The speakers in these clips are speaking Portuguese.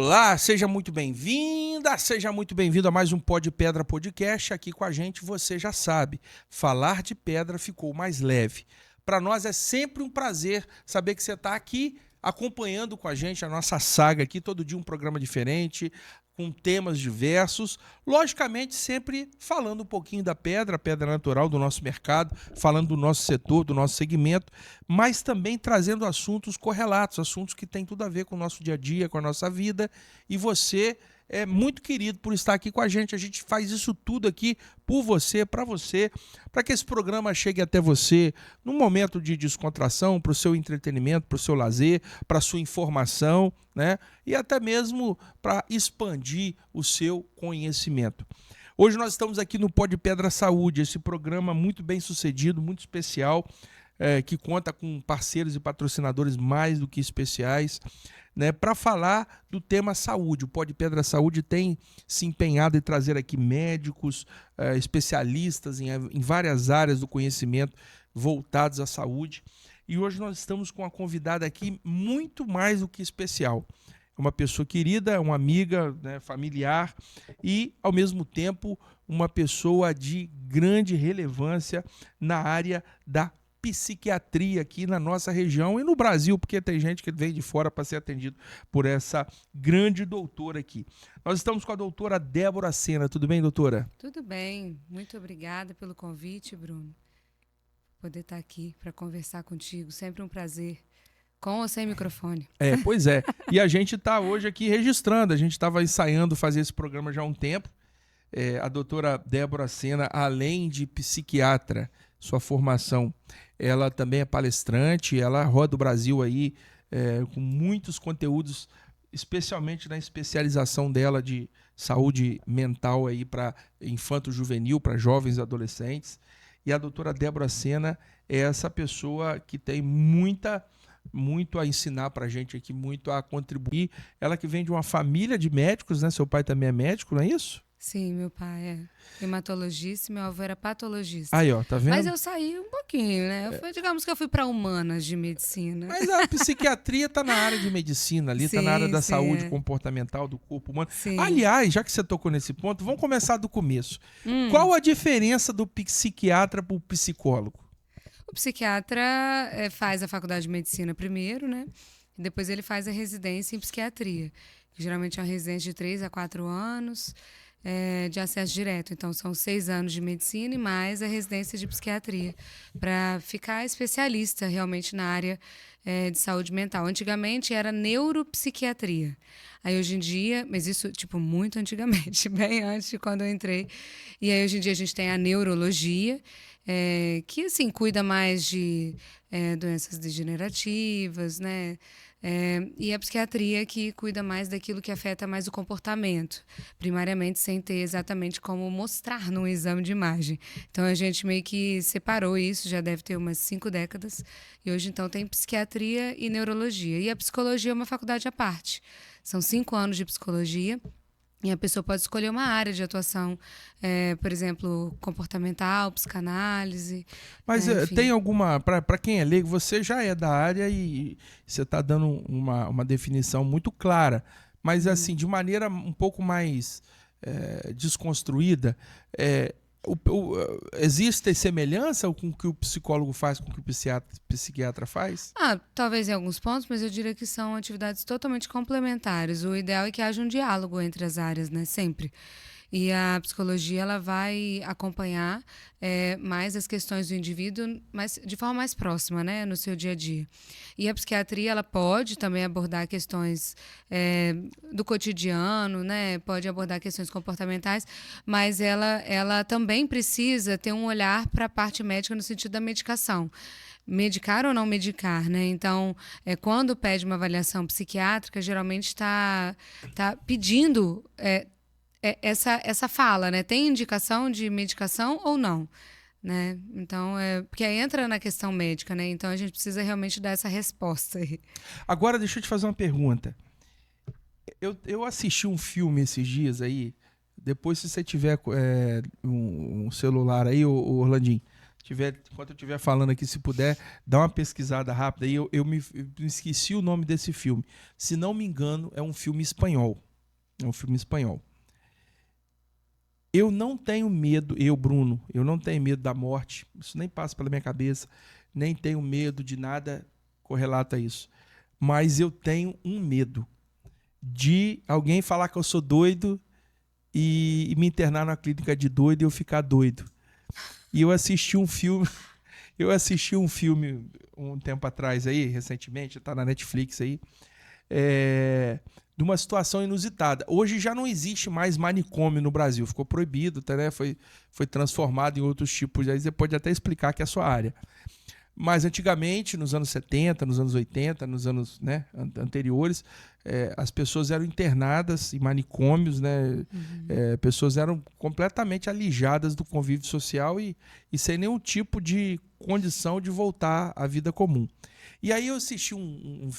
Olá, seja muito bem-vinda, seja muito bem-vindo a mais um Pó de Pedra Podcast. Aqui com a gente, você já sabe, falar de pedra ficou mais leve. Para nós é sempre um prazer saber que você está aqui acompanhando com a gente a nossa saga aqui, todo dia um programa diferente, com temas diversos, logicamente sempre falando um pouquinho da pedra, a pedra natural do nosso mercado, falando do nosso setor, do nosso segmento, mas também trazendo assuntos correlatos, assuntos que têm tudo a ver com o nosso dia a dia, com a nossa vida, e você é muito querido por estar aqui com a gente faz isso tudo aqui por você, para que esse programa chegue até você num momento de descontração, para o seu entretenimento, para o seu lazer, para a sua informação, né? E até mesmo para expandir o seu conhecimento. Hoje nós estamos aqui no Pó de Pedra Saúde, esse programa muito bem sucedido, muito especial, que conta com parceiros e patrocinadores mais do que especiais, né, para falar do tema saúde. O Pó de Pedra Saúde tem se empenhado em trazer aqui médicos, especialistas em várias áreas do conhecimento voltados à saúde. E hoje nós estamos com uma convidada aqui muito mais do que especial. Uma pessoa querida, uma amiga, né, familiar e, ao mesmo tempo, uma pessoa de grande relevância na área da psiquiatria aqui na nossa região e no Brasil, porque tem gente que vem de fora para ser atendido por essa grande doutora aqui. Nós estamos com a doutora Débora Sena. Tudo bem, doutora? Tudo bem. Muito obrigada pelo convite, Bruno. Poder estar aqui para conversar contigo. Sempre um prazer. Com ou sem microfone. Pois é. E a gente está hoje aqui registrando. A gente estava ensaiando fazer esse programa já há um tempo. A doutora Débora Sena, além de psiquiatra, sua formação, ela também é palestrante, ela roda o Brasil aí com muitos conteúdos, especialmente na especialização dela de saúde mental aí para infanto-juvenil, para jovens e adolescentes. E a doutora Débora Sena é essa pessoa que tem muito a ensinar para a gente aqui, muito a contribuir. Ela que vem de uma família de médicos, né? Seu pai também é médico, não é isso? Sim, meu pai é hematologista e meu avô era patologista. Aí, ó, tá vendo? Mas eu saí um pouquinho, né? Digamos que eu fui para humanas de medicina. Mas a psiquiatria está na área de medicina ali, está na área da saúde comportamental do corpo humano. Sim. Aliás, já que você tocou nesse ponto, vamos começar do começo. Qual a diferença do psiquiatra para o psicólogo? O psiquiatra faz a faculdade de medicina primeiro, né? E depois ele faz a residência em psiquiatria. Que geralmente é uma residência de 3 a 4 anos. De acesso direto. Então, são 6 anos de medicina e mais a residência de psiquiatria, para ficar especialista realmente na área de saúde mental. Antigamente era neuropsiquiatria. Aí, hoje em dia, mas isso, muito antigamente, bem antes de quando eu entrei. E aí, hoje em dia, a gente tem a neurologia, que, assim, cuida mais de doenças degenerativas, né? E a psiquiatria que cuida mais daquilo que afeta mais o comportamento, primariamente sem ter exatamente como mostrar num exame de imagem. Então a gente meio que separou isso, já deve ter umas 5 décadas, e hoje então tem psiquiatria e neurologia. E a psicologia é uma faculdade à parte. São 5 anos de psicologia. E a pessoa pode escolher uma área de atuação, por exemplo, comportamental, psicanálise. Mas tem alguma... Para quem é leigo, você já é da área e você está dando uma definição muito clara. Mas, assim, de maneira um pouco mais desconstruída, existe semelhança com o que o psicólogo faz, com o que o psiquiatra faz? Talvez em alguns pontos, mas eu diria que são atividades totalmente complementares. O ideal é que haja um diálogo entre as áreas, né? Sempre. E a psicologia ela vai acompanhar mais as questões do indivíduo, mas de forma mais próxima, né, no seu dia a dia. E a psiquiatria ela pode também abordar questões do cotidiano, né, pode abordar questões comportamentais, mas ela também precisa ter um olhar para a parte médica no sentido da medicação. Medicar ou não medicar, né? Então, quando pede uma avaliação psiquiátrica, geralmente está pedindo essa fala, né? Tem indicação de medicação ou não, né? Então, porque aí entra na questão médica, né? Então, a gente precisa realmente dar essa resposta aí. Agora, deixa eu te fazer uma pergunta. Eu assisti um filme esses dias aí, depois se você tiver um celular aí, Orlandinho, Enquanto eu estiver falando aqui, se puder, dá uma pesquisada rápida aí. Eu me esqueci o nome desse filme. Se não me engano, é um filme espanhol. É um filme espanhol. Eu não tenho medo, Bruno, eu não tenho medo da morte. Isso nem passa pela minha cabeça. Nem tenho medo de nada correlato a isso. Mas eu tenho um medo de alguém falar que eu sou doido e me internar na clínica de doido e eu ficar doido. E eu assisti um filme um tempo atrás aí, recentemente, tá na Netflix aí, de uma situação inusitada. Hoje já não existe mais manicômio no Brasil, ficou proibido, tá, né? Foi transformado em outros tipos, aí você pode até explicar que é a sua área. Mas antigamente, nos anos 70, nos anos 80, nos anos, né, anteriores, as pessoas eram internadas em manicômios, né? Pessoas eram completamente alijadas do convívio social e sem nenhum tipo de condição de voltar à vida comum. E aí eu assisti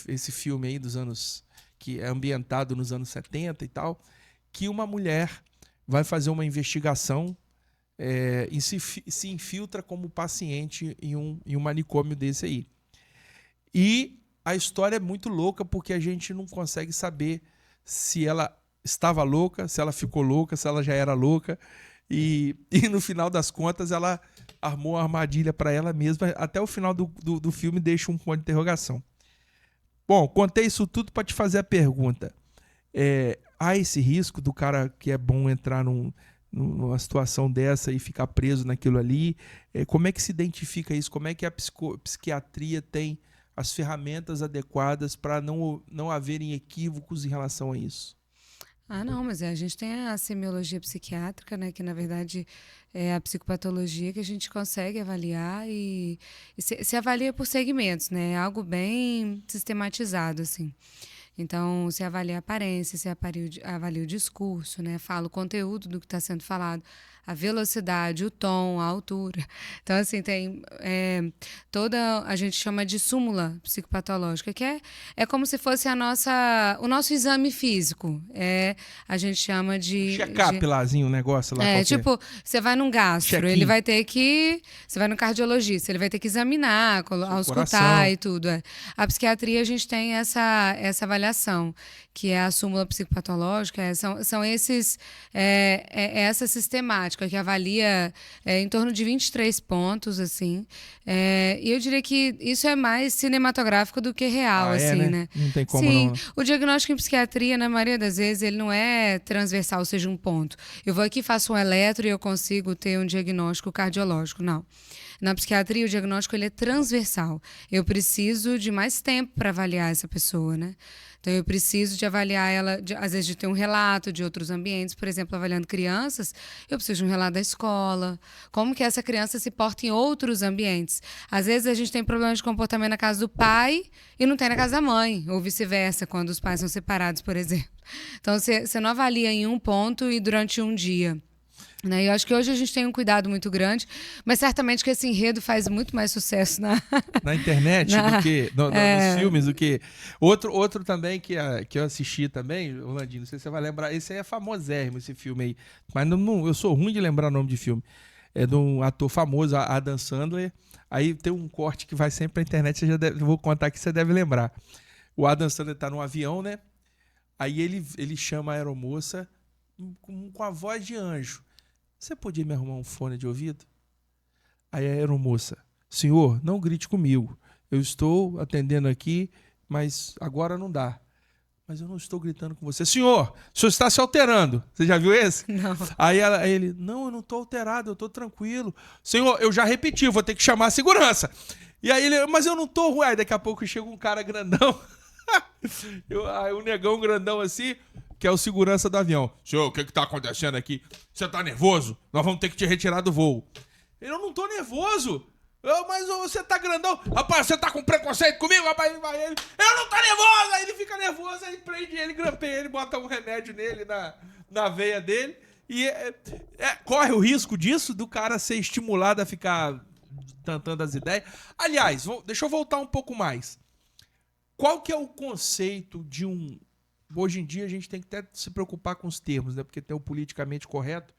esse filme aí dos anos, que é ambientado nos anos 70 e tal, que uma mulher vai fazer uma investigação e se infiltra como paciente em um manicômio desse aí. E a história é muito louca porque a gente não consegue saber se ela estava louca, se ela ficou louca, se ela já era louca. E no final das contas ela armou uma armadilha para ela mesma. Até o final do filme deixa um ponto de interrogação. Bom, contei isso tudo para te fazer a pergunta. Há esse risco do cara que é bom entrar numa situação dessa e ficar preso naquilo ali? Como é que se identifica isso? Como é que a psiquiatria tem as ferramentas adequadas para não haverem equívocos em relação a isso? Não, mas a gente tem a semiologia psiquiátrica, né, que na verdade é a psicopatologia que a gente consegue avaliar e se avalia por segmentos, né? É algo bem sistematizado, assim. Então, se avalia a aparência, se avalia o discurso, né? Fala o conteúdo do que está sendo falado, a velocidade, o tom, a altura. Então, assim, tem a gente chama de súmula psicopatológica, que é como se fosse o nosso exame físico. A gente chama de... Check-up lázinho, um negócio lá. Tipo, você vai num gastro, ele vai ter que... Você vai no cardiologista, ele vai ter que examinar, auscultar e tudo. A psiquiatria, a gente tem essa avaliação, que é a súmula psicopatológica, são essa sistemática que avalia em torno de 23 pontos, assim. E eu diria que isso é mais cinematográfico do que real, assim, né? Não tem como. Sim, não. O diagnóstico em psiquiatria, na maioria das vezes, ele não é transversal, ou seja, um ponto. Eu vou aqui, faço um eletro e eu consigo ter um diagnóstico cardiológico. Não. Na psiquiatria, o diagnóstico ele é transversal. Eu preciso de mais tempo para avaliar essa pessoa, né? Então, eu preciso de avaliar ela, às vezes, de ter um relato de outros ambientes. Por exemplo, avaliando crianças, eu preciso de um relato da escola. Como que essa criança se porta em outros ambientes. Às vezes, a gente tem problemas de comportamento na casa do pai e não tem na casa da mãe. Ou vice-versa, quando os pais são separados, por exemplo. Então, você não avalia em um ponto e durante um dia. Né? Eu acho que hoje a gente tem um cuidado muito grande, mas certamente que esse enredo faz muito mais sucesso na internet do que nos filmes, do que... Outro também que eu assisti também, Orlandinho, não sei se você vai lembrar, esse aí é famosérrimo, esse filme aí, mas eu sou ruim de lembrar o nome de filme. É de um ator famoso, Adam Sandler. Aí tem um corte que vai sempre pra internet, vou contar que você deve lembrar. O Adam Sandler tá num avião, né? Aí ele chama a aeromoça com a voz de anjo. Você podia me arrumar um fone de ouvido? Aí a aeromoça: senhor, não grite comigo. Eu estou atendendo aqui, mas agora não dá. Mas eu não estou gritando com você. Senhor, o senhor está se alterando. Você já viu esse? Não. Aí ele: não, eu não estou alterado, eu estou tranquilo. Senhor, eu já repeti, vou ter que chamar a segurança. E aí ele: mas eu não estou ruim. Aí daqui a pouco chega um cara grandão. Aí um negão grandão assim, que é o segurança do avião. Senhor, o que está acontecendo aqui? Você está nervoso? Nós vamos ter que te retirar do voo. Eu não estou nervoso. Mas você tá grandão. Rapaz, você tá com preconceito comigo? Rapaz, eu não tô nervoso. Aí ele fica nervoso, aí prende ele, grampeia ele, bota um remédio nele, na veia dele. E corre o risco disso, do cara ser estimulado a ficar tentando as ideias. Aliás, deixa eu voltar um pouco mais. Qual que é o conceito de um... Hoje em dia a gente tem que até se preocupar com os termos, né? Porque tem o politicamente correto,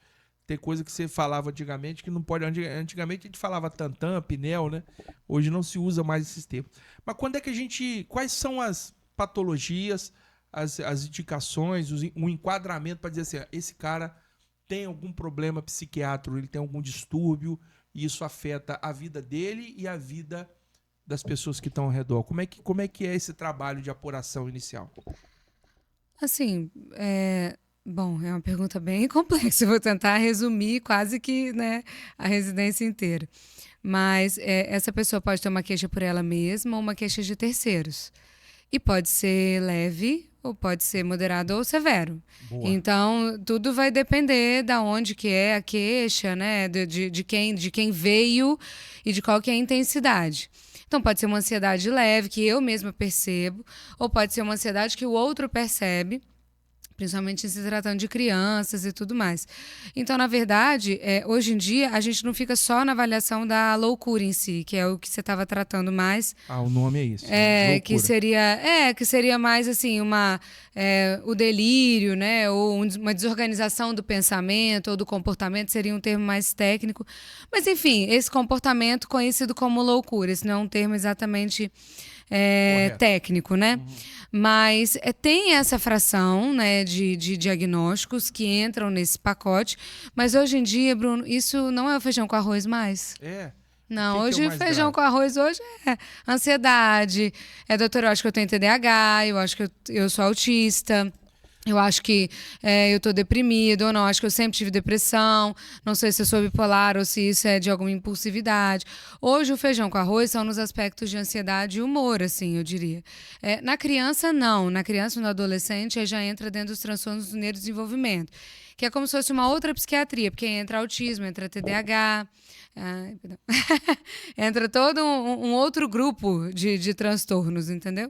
Tem coisa que você falava antigamente que não pode. Antigamente a gente falava tantã, pinel, né? Hoje não se usa mais esses termos. Mas quando é que a gente. Quais são as patologias, as indicações, o enquadramento para dizer assim, esse cara tem algum problema psiquiátrico, ele tem algum distúrbio, e isso afeta a vida dele e a vida das pessoas que estão ao redor. Como é que é esse trabalho de apuração inicial? Assim, bom, é uma pergunta bem complexa. Eu vou tentar resumir quase que, né, a residência inteira. Mas essa pessoa pode ter uma queixa por ela mesma ou uma queixa de terceiros. E pode ser leve, ou pode ser moderado ou severo. Boa. Então, tudo vai depender da onde que é a queixa, né? De quem veio e de qual que é a intensidade. Então, pode ser uma ansiedade leve, que eu mesma percebo, ou pode ser uma ansiedade que o outro percebe, principalmente se tratando de crianças e tudo mais. Então, na verdade, hoje em dia, a gente não fica só na avaliação da loucura em si, que é o que você estava tratando mais. O nome é isso. Que seria mais assim, o delírio, né? Ou uma desorganização do pensamento ou do comportamento, seria um termo mais técnico. Mas, enfim, esse comportamento conhecido como loucura, esse não é um termo exatamente técnico, né? Uhum. Mas tem essa fração, né, de diagnósticos que entram nesse pacote. Mas hoje em dia, Bruno, isso não é o feijão com arroz mais. Não, hoje o feijão com arroz hoje é ansiedade. Doutor, eu acho que eu tenho TDAH, eu acho que eu sou autista. Eu acho que eu estou deprimido ou não, acho que eu sempre tive depressão, não sei se eu sou bipolar ou se isso é de alguma impulsividade. Hoje o feijão com arroz são nos aspectos de ansiedade e humor, assim, eu diria. Na criança, não. Na criança e no adolescente, aí já entra dentro dos transtornos do neurodesenvolvimento, que é como se fosse uma outra psiquiatria, porque entra autismo, entra TDAH... entra todo um outro grupo de transtornos, entendeu?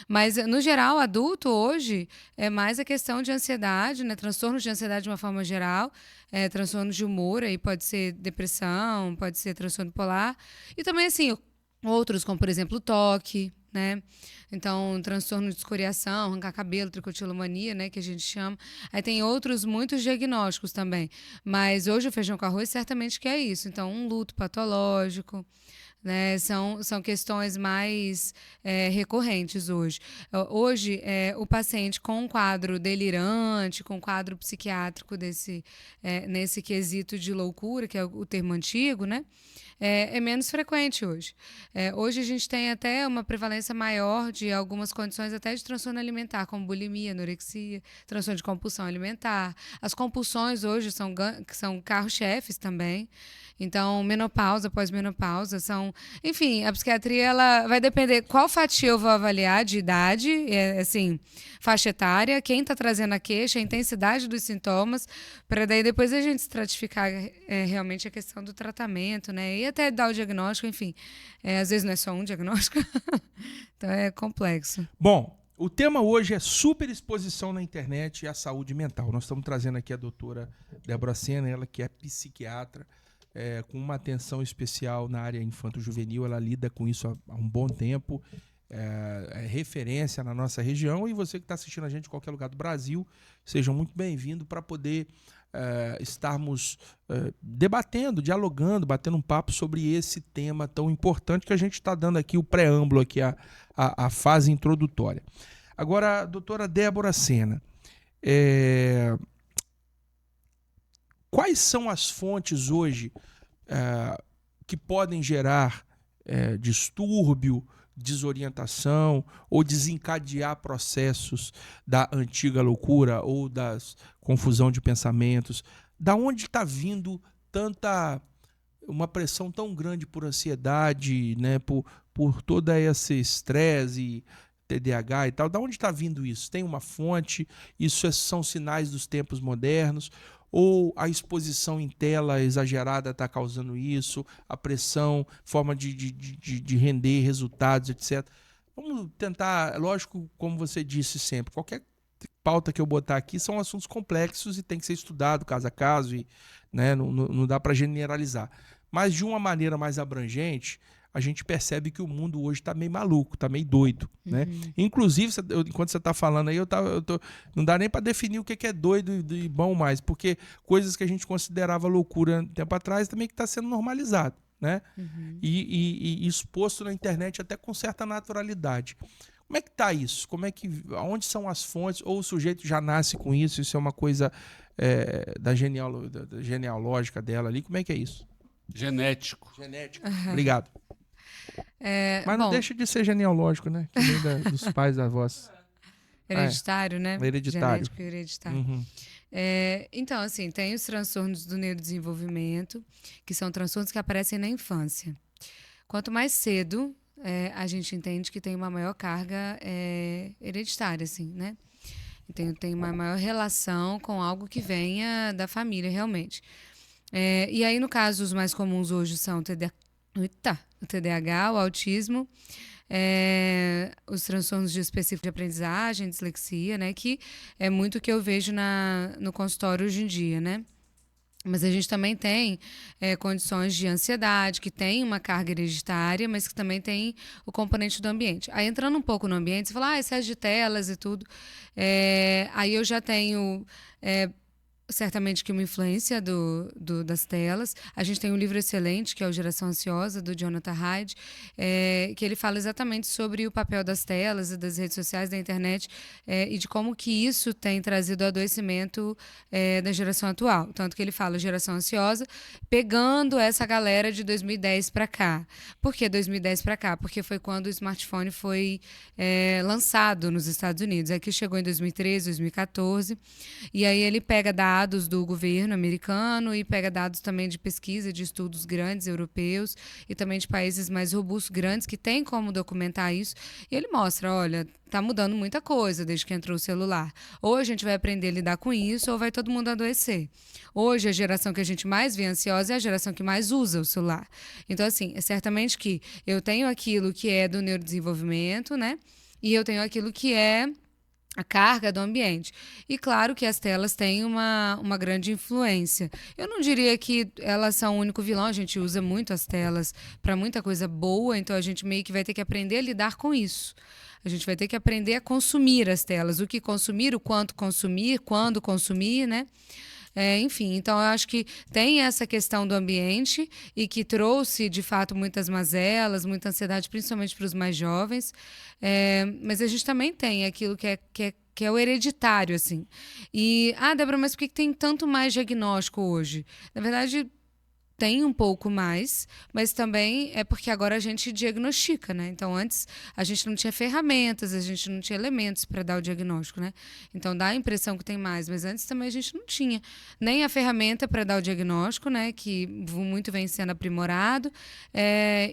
Mas, no geral, adulto hoje é mais a questão de ansiedade, né? Transtornos de ansiedade de uma forma geral, transtornos de humor, aí pode ser depressão, pode ser transtorno bipolar, e também, assim, outros, como, por exemplo, toque, né? Então, transtorno de escoriação, arrancar cabelo, tricotilomania, né, que a gente chama. Aí tem outros, muitos diagnósticos também. Mas hoje o feijão com arroz certamente que é isso. Então, um luto patológico, né, são questões mais recorrentes hoje. Hoje, o paciente com um quadro delirante, com um quadro psiquiátrico nesse quesito de loucura, que é o termo antigo, né? É menos frequente hoje. Hoje a gente tem até uma prevalência maior de algumas condições até de transtorno alimentar, como bulimia, anorexia, transtorno de compulsão alimentar. As compulsões hoje são carro-chefes também. Então, menopausa, pós-menopausa, enfim, a psiquiatria ela vai depender qual fatia eu vou avaliar de idade, assim, faixa etária, quem está trazendo a queixa, a intensidade dos sintomas, para daí depois a gente estratificar realmente a questão do tratamento, né? E até dar o diagnóstico, enfim. Às vezes não é só um diagnóstico, então é complexo. Bom, o tema hoje é superexposição na internet e a saúde mental. Nós estamos trazendo aqui a doutora Débora Sena, ela que é psiquiatra, com uma atenção especial na área infanto-juvenil. Ela lida com isso há um bom tempo, é referência na nossa região, e você que está assistindo a gente em qualquer lugar do Brasil, sejam muito bem-vindos para poder estarmos debatendo, dialogando, batendo um papo sobre esse tema tão importante que a gente está dando aqui o preâmbulo, aqui a fase introdutória. Agora, doutora Débora Sena, quais são as fontes hoje que podem gerar distúrbio, desorientação ou desencadear processos da antiga loucura ou da confusão de pensamentos? Da onde está vindo uma pressão tão grande por ansiedade, né, por todo esse estresse, TDAH e tal? Da onde está vindo isso? Tem uma fonte? Isso são sinais dos tempos modernos? Ou a exposição em tela exagerada está causando isso, a pressão, forma de render resultados, etc. Vamos tentar, lógico, como você disse sempre, qualquer pauta que eu botar aqui são assuntos complexos e tem que ser estudado caso a caso, e, né, não dá para generalizar. Mas de uma maneira mais abrangente, a gente percebe que o mundo hoje está meio maluco, está meio doido, né? Inclusive, enquanto você está falando aí, não dá nem para definir o que é doido e bom mais, porque coisas que a gente considerava loucura um tempo atrás também que está sendo normalizado, né? E exposto na internet até com certa naturalidade. Como é que tá isso? Onde são as fontes? Ou o sujeito já nasce com isso? Isso é uma coisa da genealógica dela ali? Como é que é isso? Genético. Obrigado. Mas não deixa de ser genealógico, né? Que vem dos pais, da avós. Hereditário, né? Hereditário. Genético e hereditário. Então, assim, tem os transtornos do neurodesenvolvimento, que são transtornos que aparecem na infância. Quanto mais cedo, a gente entende que tem uma maior carga hereditária, assim, né? Então, tem uma maior relação com algo que venha da família, realmente. E aí, no caso, os mais comuns hoje são o TDAH, o autismo, os transtornos de específico de aprendizagem, dislexia, né? Que é muito o que eu vejo no consultório hoje em dia, né? Mas a gente também tem condições de ansiedade, que tem uma carga hereditária, mas que também tem o componente do ambiente. Aí, entrando um pouco no ambiente, você fala, excesso de telas e tudo. Aí eu já tenho... certamente que uma influência das telas. A gente tem um livro excelente, que é o Geração Ansiosa, do Jonathan Haidt, que ele fala exatamente sobre o papel das telas e das redes sociais, da internet, e de como que isso tem trazido adoecimento da geração atual. Tanto que ele fala geração ansiosa, pegando essa galera de 2010 para cá. Por que 2010 para cá? Porque foi quando o smartphone foi lançado nos Estados Unidos. Aqui chegou em 2013, 2014, e aí ele pega dados do governo americano e pega dados também de pesquisa, de estudos grandes europeus e também de países mais robustos, grandes, que tem como documentar isso. E ele mostra, olha, tá mudando muita coisa desde que entrou o celular. Ou a gente vai aprender a lidar com isso, ou vai todo mundo adoecer. Hoje, a geração que a gente mais vê ansiosa é a geração que mais usa o celular. Então, assim, é certamente que eu tenho aquilo que é do neurodesenvolvimento, né? E eu tenho aquilo que é a carga do ambiente. E claro que as telas têm uma grande influência. Eu não diria que elas são o único vilão, a gente usa muito as telas para muita coisa boa, então a gente meio que vai ter que aprender a lidar com isso. A gente vai ter que aprender a consumir as telas, o que consumir, o quanto consumir, quando consumir, né? Enfim, então eu acho que tem essa questão do ambiente e que trouxe, de fato, muitas mazelas, muita ansiedade, principalmente para os mais jovens. Mas a gente também tem aquilo que é o hereditário, assim. E, Débora, mas por que tem tanto mais diagnóstico hoje? Na verdade, tem um pouco mais, mas também é porque agora a gente diagnostica, né? Então, antes a gente não tinha ferramentas, a gente não tinha elementos para dar o diagnóstico, né? Então, dá a impressão que tem mais, mas antes também a gente não tinha nem a ferramenta para dar o diagnóstico, né? Que muito vem sendo aprimorado,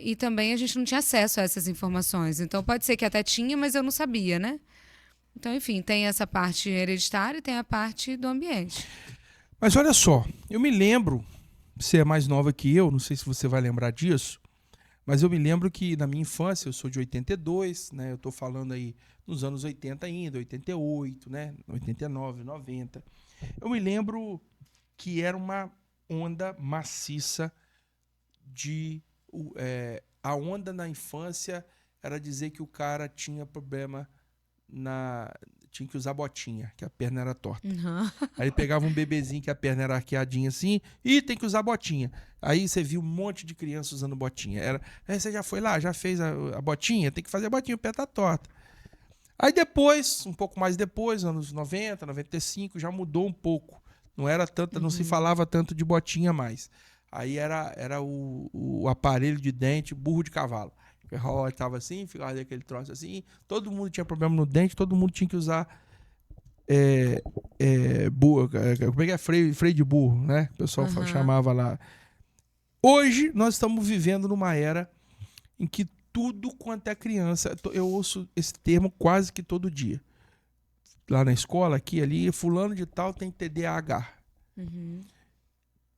e também a gente não tinha acesso a essas informações. Então, pode ser que até tinha, mas eu não sabia, né? Então, enfim, tem essa parte hereditária e tem a parte do ambiente. Mas olha só, eu me lembro... Você é mais nova que eu, não sei se você vai lembrar disso, mas eu me lembro que na minha infância, eu sou de 82, né? Eu estou falando aí nos anos 80 ainda, 88, né? 89, 90. Eu me lembro que era uma onda maciça a onda na infância era dizer que o cara tinha problema tinha que usar botinha, que a perna era torta. Aí ele pegava um bebezinho que a perna era arqueadinha assim, e tem que usar botinha. Aí você viu um monte de criança usando botinha. Você já foi lá, já fez a botinha? Tem que fazer a botinha, o pé tá torto. Aí depois, um pouco mais depois, anos 90, 95, já mudou um pouco. Não era tanto, não se falava tanto de botinha mais. Aí era o aparelho de dente, burro de cavalo. Estava assim, ficava aquele troço assim, todo mundo tinha problema no dente, todo mundo tinha que usar burro, como é que é? Freio de burro, né? O pessoal chamava lá. Hoje nós estamos vivendo numa era em que tudo quanto é criança, eu ouço esse termo quase que todo dia. Lá na escola, aqui, ali, fulano de tal tem TDAH.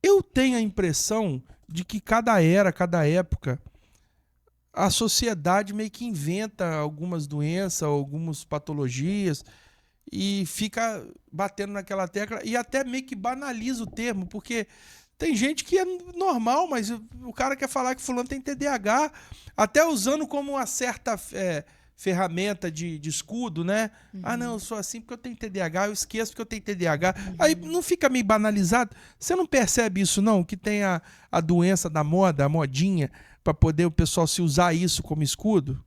Eu tenho a impressão de que cada época, a sociedade meio que inventa algumas doenças, algumas patologias e fica batendo naquela tecla e até meio que banaliza o termo, porque Tem gente que é normal, mas o cara quer falar que fulano tem TDAH, até usando como uma certa ferramenta de escudo, né? Ah, não, eu sou assim porque eu tenho TDAH, eu esqueço porque eu tenho TDAH. Aí não fica meio banalizado? Você não percebe isso, não? Que tem a doença da moda, a modinha, para poder o pessoal se usar isso como escudo?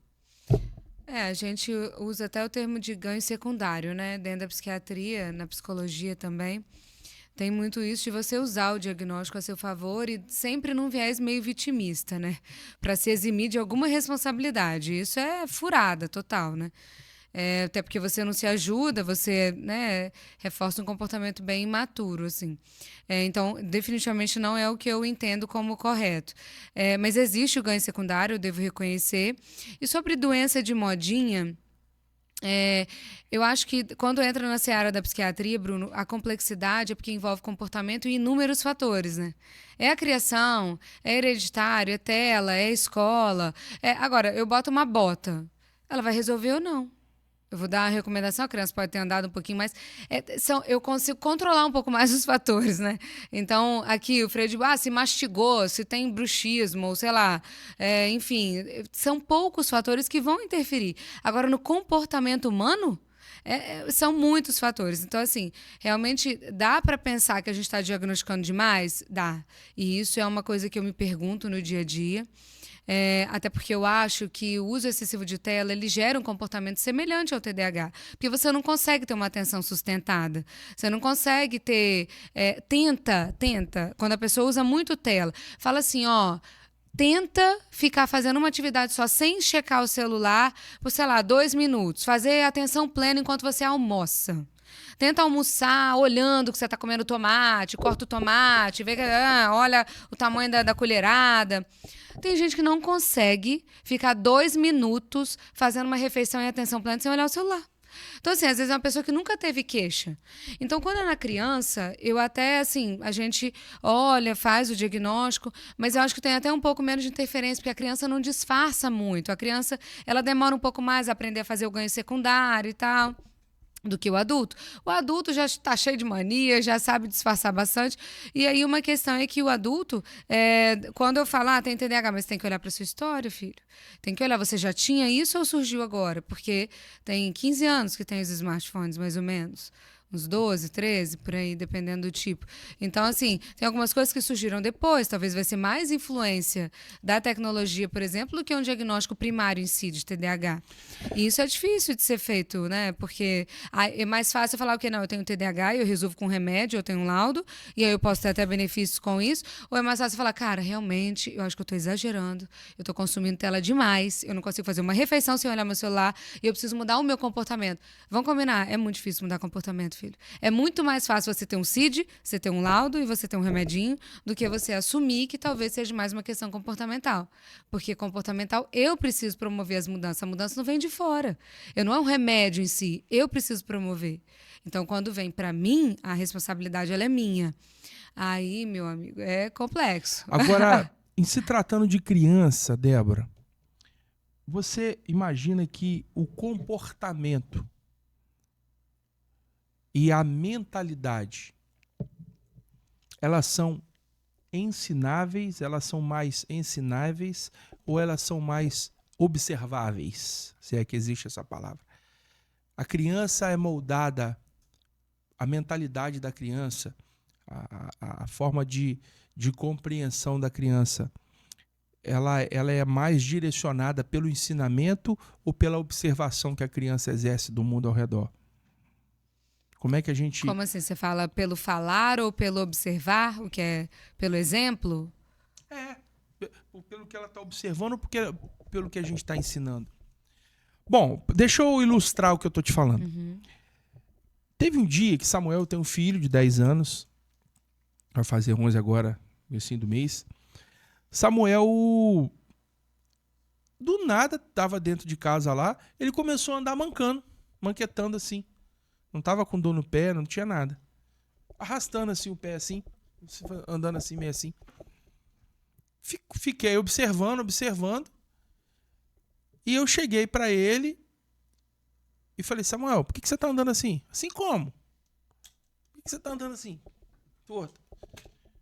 A gente usa até o termo de ganho secundário, né? Dentro da psiquiatria, na psicologia também. Tem muito isso de você usar o diagnóstico a seu favor e sempre num viés meio vitimista, né? Para se eximir de alguma responsabilidade. Isso é furada total, né? Até porque você não se ajuda, você, né, reforça um comportamento bem imaturo, assim. Então, definitivamente não é o que eu entendo como correto. Mas existe o ganho secundário, eu devo reconhecer. E sobre doença de modinha, eu acho que quando entra na seara da psiquiatria, Bruno, a complexidade é porque envolve comportamento e inúmeros fatores, né? É a criação, é hereditário, é tela, é escola. Agora, eu boto uma bota, ela vai resolver ou não? Eu vou dar uma recomendação, a criança pode ter andado um pouquinho mais. Eu consigo controlar um pouco mais os fatores, né? Então, aqui o Freire, se mastigou, se tem bruxismo, ou sei lá. Enfim, são poucos fatores que vão interferir. Agora, no comportamento humano, são muitos fatores. Então, assim, realmente dá para pensar que a gente está diagnosticando demais? Dá. E isso é uma coisa que eu me pergunto no dia a dia. Até porque eu acho que o uso excessivo de tela ele gera um comportamento semelhante ao TDAH. Porque você não consegue ter uma atenção sustentada. Você não consegue ter... Tenta. Quando a pessoa usa muito tela, fala assim, ó... Tenta ficar fazendo uma atividade só sem checar o celular por, sei lá, 2 minutos. Fazer atenção plena enquanto você almoça. Tenta almoçar olhando que você está comendo tomate, corta o tomate, vê que, olha o tamanho da colherada. Tem gente que não consegue ficar 2 minutos fazendo uma refeição em atenção plena sem olhar o celular. Então, assim, às vezes é uma pessoa que nunca teve queixa. Então, quando é na criança, eu até, assim, a gente olha, faz o diagnóstico, mas eu acho que tem até um pouco menos de interferência, porque a criança não disfarça muito. A criança, ela demora um pouco mais a aprender a fazer o ganho secundário e tal, do que o adulto. O adulto já está cheio de mania, já sabe disfarçar bastante. E aí uma questão é que o adulto, quando eu falo, tem TDAH, mas tem que olhar para sua história, filho. Tem que olhar, você já tinha isso ou surgiu agora? Porque tem 15 anos que tem os smartphones, mais ou menos. Uns 12, 13, por aí, dependendo do tipo. Então, assim, tem algumas coisas que surgiram depois. Talvez vai ser mais influência da tecnologia, por exemplo, do que um diagnóstico primário em si de TDAH. E isso é difícil de ser feito, né? Porque é mais fácil falar o que não, eu tenho TDAH e eu resolvo com remédio, eu tenho um laudo, e aí eu posso ter até benefícios com isso. Ou é mais fácil falar, cara, realmente, eu acho que eu estou exagerando, eu estou consumindo tela demais, eu não consigo fazer uma refeição sem olhar meu celular, e eu preciso mudar o meu comportamento. Vamos combinar? É muito difícil mudar comportamento, filho. É muito mais fácil você ter um CID, você ter um laudo e você ter um remedinho, do que você assumir que talvez seja mais uma questão comportamental. Porque comportamental, eu preciso promover as mudanças. A mudança não vem de fora. Não é um remédio em si. Eu preciso promover. Então, quando vem para mim, a responsabilidade ela é minha. Aí, meu amigo, é complexo. Agora, em se tratando de criança, Débora, você imagina que o comportamento e a mentalidade, elas são ensináveis, elas são mais ensináveis ou elas são mais observáveis, se é que existe essa palavra? A criança é moldada, a mentalidade da criança, a forma de compreensão da criança, ela é mais direcionada pelo ensinamento ou pela observação que a criança exerce do mundo ao redor? Como é que a gente... Como assim? Você fala pelo falar ou pelo observar? O que é pelo exemplo? Pelo que ela está observando ou pelo que a gente está ensinando. Bom, deixa eu ilustrar o que eu estou te falando. Uhum. Teve um dia que Samuel tem um filho de 10 anos, vai fazer 11 agora, no fim do mês. Samuel, do nada, estava dentro de casa lá, ele começou a andar manquetando assim. Não estava com dor no pé, não tinha nada. Arrastando assim o pé assim, andando assim, meio assim. Fiquei observando. E eu cheguei para ele e falei, Samuel, por que você está andando assim? Assim como? Por que você está andando assim? Torto.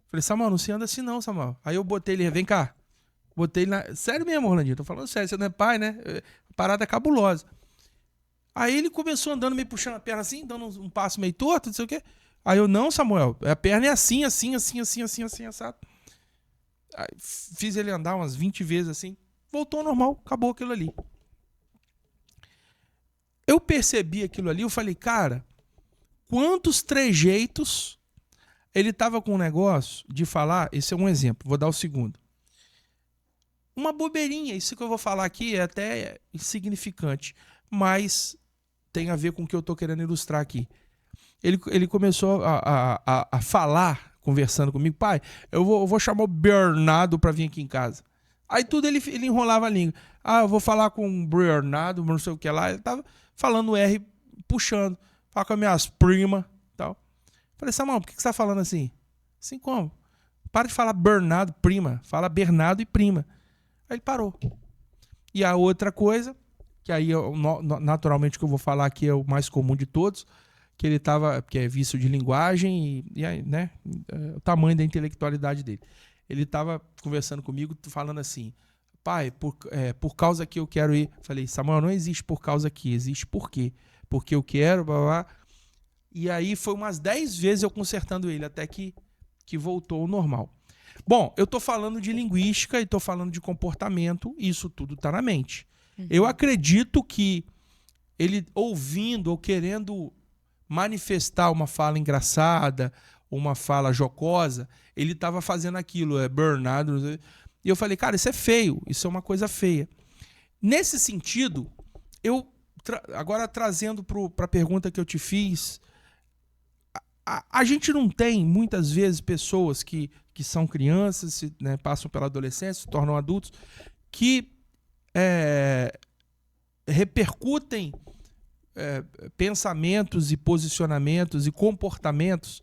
Falei, Samuel, não se anda assim não, Samuel. Aí eu botei ele, vem cá. Botei ele na... Sério mesmo, Orlandinho, tô falando sério, você não é pai, né? Parada cabulosa. Aí ele começou andando, meio puxando a perna assim, dando um passo meio torto, não sei o quê. Aí eu, não, Samuel, a perna é assim, assado. Aí fiz ele andar umas 20 vezes assim. Voltou ao normal, acabou aquilo ali. Eu percebi aquilo ali, eu falei, cara, quantos trejeitos ele tava com um negócio de falar, esse é um exemplo, vou dar o segundo. Uma bobeirinha, isso que eu vou falar aqui é até insignificante, mas tem a ver com o que eu tô querendo ilustrar aqui. Ele começou a falar, conversando comigo, pai, eu vou chamar o Bernardo para vir aqui em casa. Aí tudo ele enrolava a língua. Ah, eu vou falar com o Bernardo, não sei o que lá. Ele tava falando o R, puxando, falar com as minhas primas e tal. Falei, Samuel, por que você tá falando assim? Assim como? Para de falar Bernardo, prima. Fala Bernardo e prima. Aí ele parou. E a outra coisa, que aí naturalmente o que eu vou falar aqui é o mais comum de todos, que ele tava, que é vício de linguagem e aí, né, o tamanho da intelectualidade dele. Ele estava conversando comigo, falando assim, pai, por causa que eu quero ir. Falei, Samuel, não existe por causa que, existe por quê. Porque eu quero, blá, blá. E aí foi umas 10 vezes eu consertando ele, até que voltou ao normal. Bom, eu tô falando de linguística e tô falando de comportamento, isso tudo tá na mente. Uhum. Eu acredito que ele ouvindo ou querendo manifestar uma fala engraçada, uma fala jocosa, ele estava fazendo aquilo, Bernardo. E eu falei, cara, isso é feio, isso é uma coisa feia. Nesse sentido, eu agora trazendo para a pergunta que eu te fiz, a gente não tem, muitas vezes, pessoas que são crianças, né, passam pela adolescência, se tornam adultos, que repercutem pensamentos e posicionamentos e comportamentos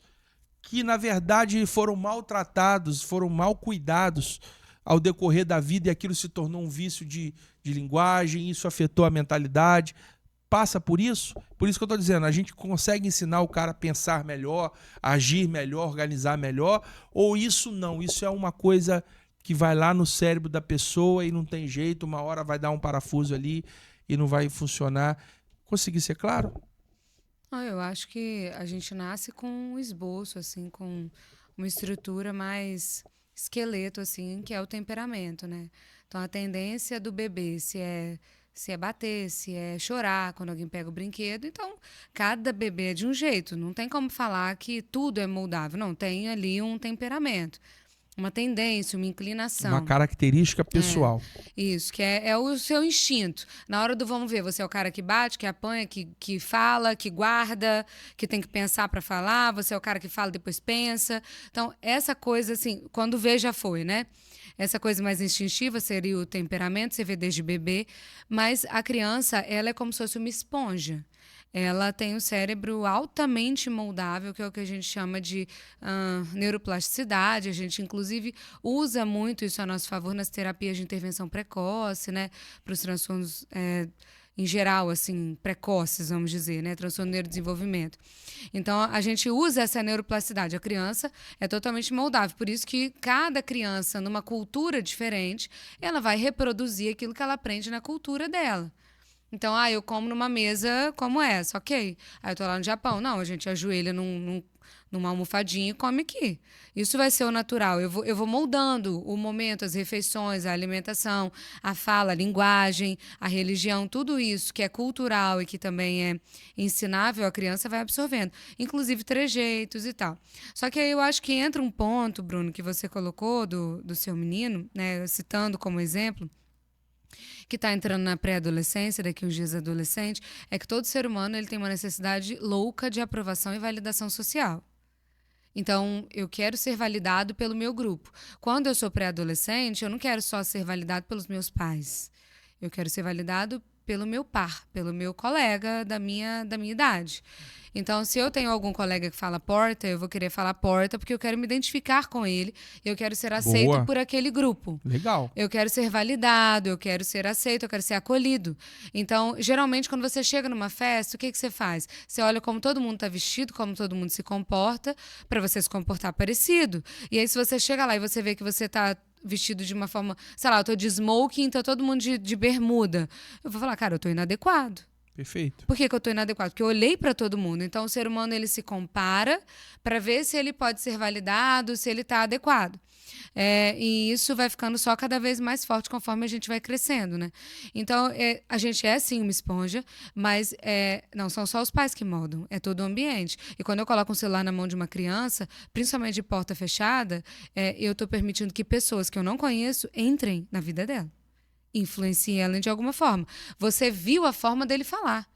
que, na verdade, foram maltratados, foram mal cuidados ao decorrer da vida e aquilo se tornou um vício de linguagem, isso afetou a mentalidade. Passa por isso? Por isso que eu estou dizendo, a gente consegue ensinar o cara a pensar melhor, a agir melhor, organizar melhor, ou isso não? Isso é uma coisa que vai lá no cérebro da pessoa e não tem jeito, uma hora vai dar um parafuso ali e não vai funcionar. Consegui ser claro? Eu acho que a gente nasce com um esboço, assim, com uma estrutura mais esqueleto, assim, que é o temperamento, né? Então, a tendência do bebê, se é bater, se é chorar quando alguém pega o brinquedo. Então, cada bebê é de um jeito. Não tem como falar que tudo é moldável. Não, tem ali um temperamento, uma tendência, uma inclinação. Uma característica pessoal. Isso, que é o seu instinto. Na hora do vamos ver, você é o cara que bate, que apanha, que fala, que guarda, que tem que pensar para falar. Você é o cara que fala e depois pensa. Então, essa coisa, assim, quando vê, já foi, né? Essa coisa mais instintiva seria o temperamento, você vê desde bebê. Mas a criança, ela é como se fosse uma esponja. Ela tem um cérebro altamente moldável, que é o que a gente chama de neuroplasticidade. A gente, inclusive, usa muito isso a nosso favor nas terapias de intervenção precoce, né? Para os transtornos, em geral, assim, precoces, vamos dizer, né? Transtorno de neurodesenvolvimento. Então, a gente usa essa neuroplasticidade. A criança é totalmente moldável. Por isso que cada criança, numa cultura diferente, ela vai reproduzir aquilo que ela aprende na cultura dela. Então, eu como numa mesa como essa, ok. Aí eu tô lá no Japão. Não, a gente ajoelha numa almofadinha e come aqui. Isso vai ser o natural. Eu vou moldando o momento, as refeições, a alimentação, a fala, a linguagem, a religião, tudo isso que é cultural e que também é ensinável, a criança vai absorvendo. Inclusive trejeitos e tal. Só que aí eu acho que entra um ponto, Bruno, que você colocou do seu menino, né, citando como exemplo, que está entrando na pré-adolescência, daqui uns dias adolescente, é que todo ser humano ele tem uma necessidade louca de aprovação e validação social. Então, eu quero ser validado pelo meu grupo. Quando eu sou pré-adolescente, eu não quero só ser validado pelos meus pais. Eu quero ser validado pelo meu par, pelo meu colega da minha idade. Então, se eu tenho algum colega que fala porta, eu vou querer falar porta porque eu quero me identificar com ele, eu quero ser aceito Boa. por aquele grupo. Legal. Eu quero ser validado, eu quero ser aceito, eu quero ser acolhido. Então, geralmente, quando você chega numa festa, o que você faz? Você olha como todo mundo está vestido, como todo mundo se comporta, para você se comportar parecido. E aí, se você chega lá e você vê que você está vestido de uma forma, sei lá, eu tô de smoking, tá todo mundo de bermuda. Eu vou falar, cara, eu tô inadequado. Perfeito. Por que eu tô inadequado? Porque eu olhei para todo mundo. Então, o ser humano, ele se compara para ver se ele pode ser validado, se ele tá adequado. E isso vai ficando só cada vez mais forte conforme a gente vai crescendo, né? Então, a gente é sim uma esponja, mas não são só os pais que moldam, é todo o ambiente. E quando eu coloco um celular na mão de uma criança, principalmente de porta fechada, eu estou permitindo que pessoas que eu não conheço entrem na vida dela. Influenciem ela de alguma forma. Você viu a forma dele falar,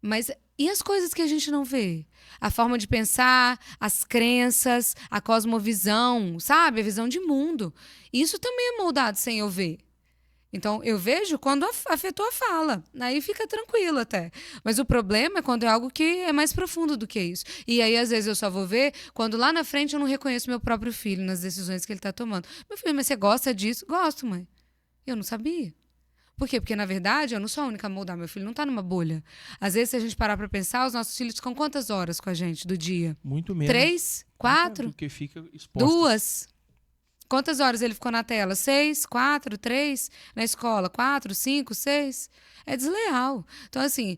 mas e as coisas que a gente não vê? A forma de pensar, as crenças, a cosmovisão, sabe? A visão de mundo. Isso também é moldado sem eu ver. Então, eu vejo quando afetou a fala. Aí fica tranquilo até. Mas o problema é quando é algo que é mais profundo do que isso. E aí, às vezes, eu só vou ver quando lá na frente eu não reconheço meu próprio filho nas decisões que ele está tomando. Meu filho, mas você gosta disso? Gosto, mãe. Eu não sabia. Por quê? Porque, na verdade, eu não sou a única a moldar. Meu filho não está numa bolha. Às vezes, se a gente parar para pensar, os nossos filhos ficam quantas horas com a gente do dia? Muito menos. 3? 4? Porque fica exposto. 2? Quantas horas ele ficou na tela? 6? 4? 3? Na escola? 4? 5? 6? É desleal. Então, assim,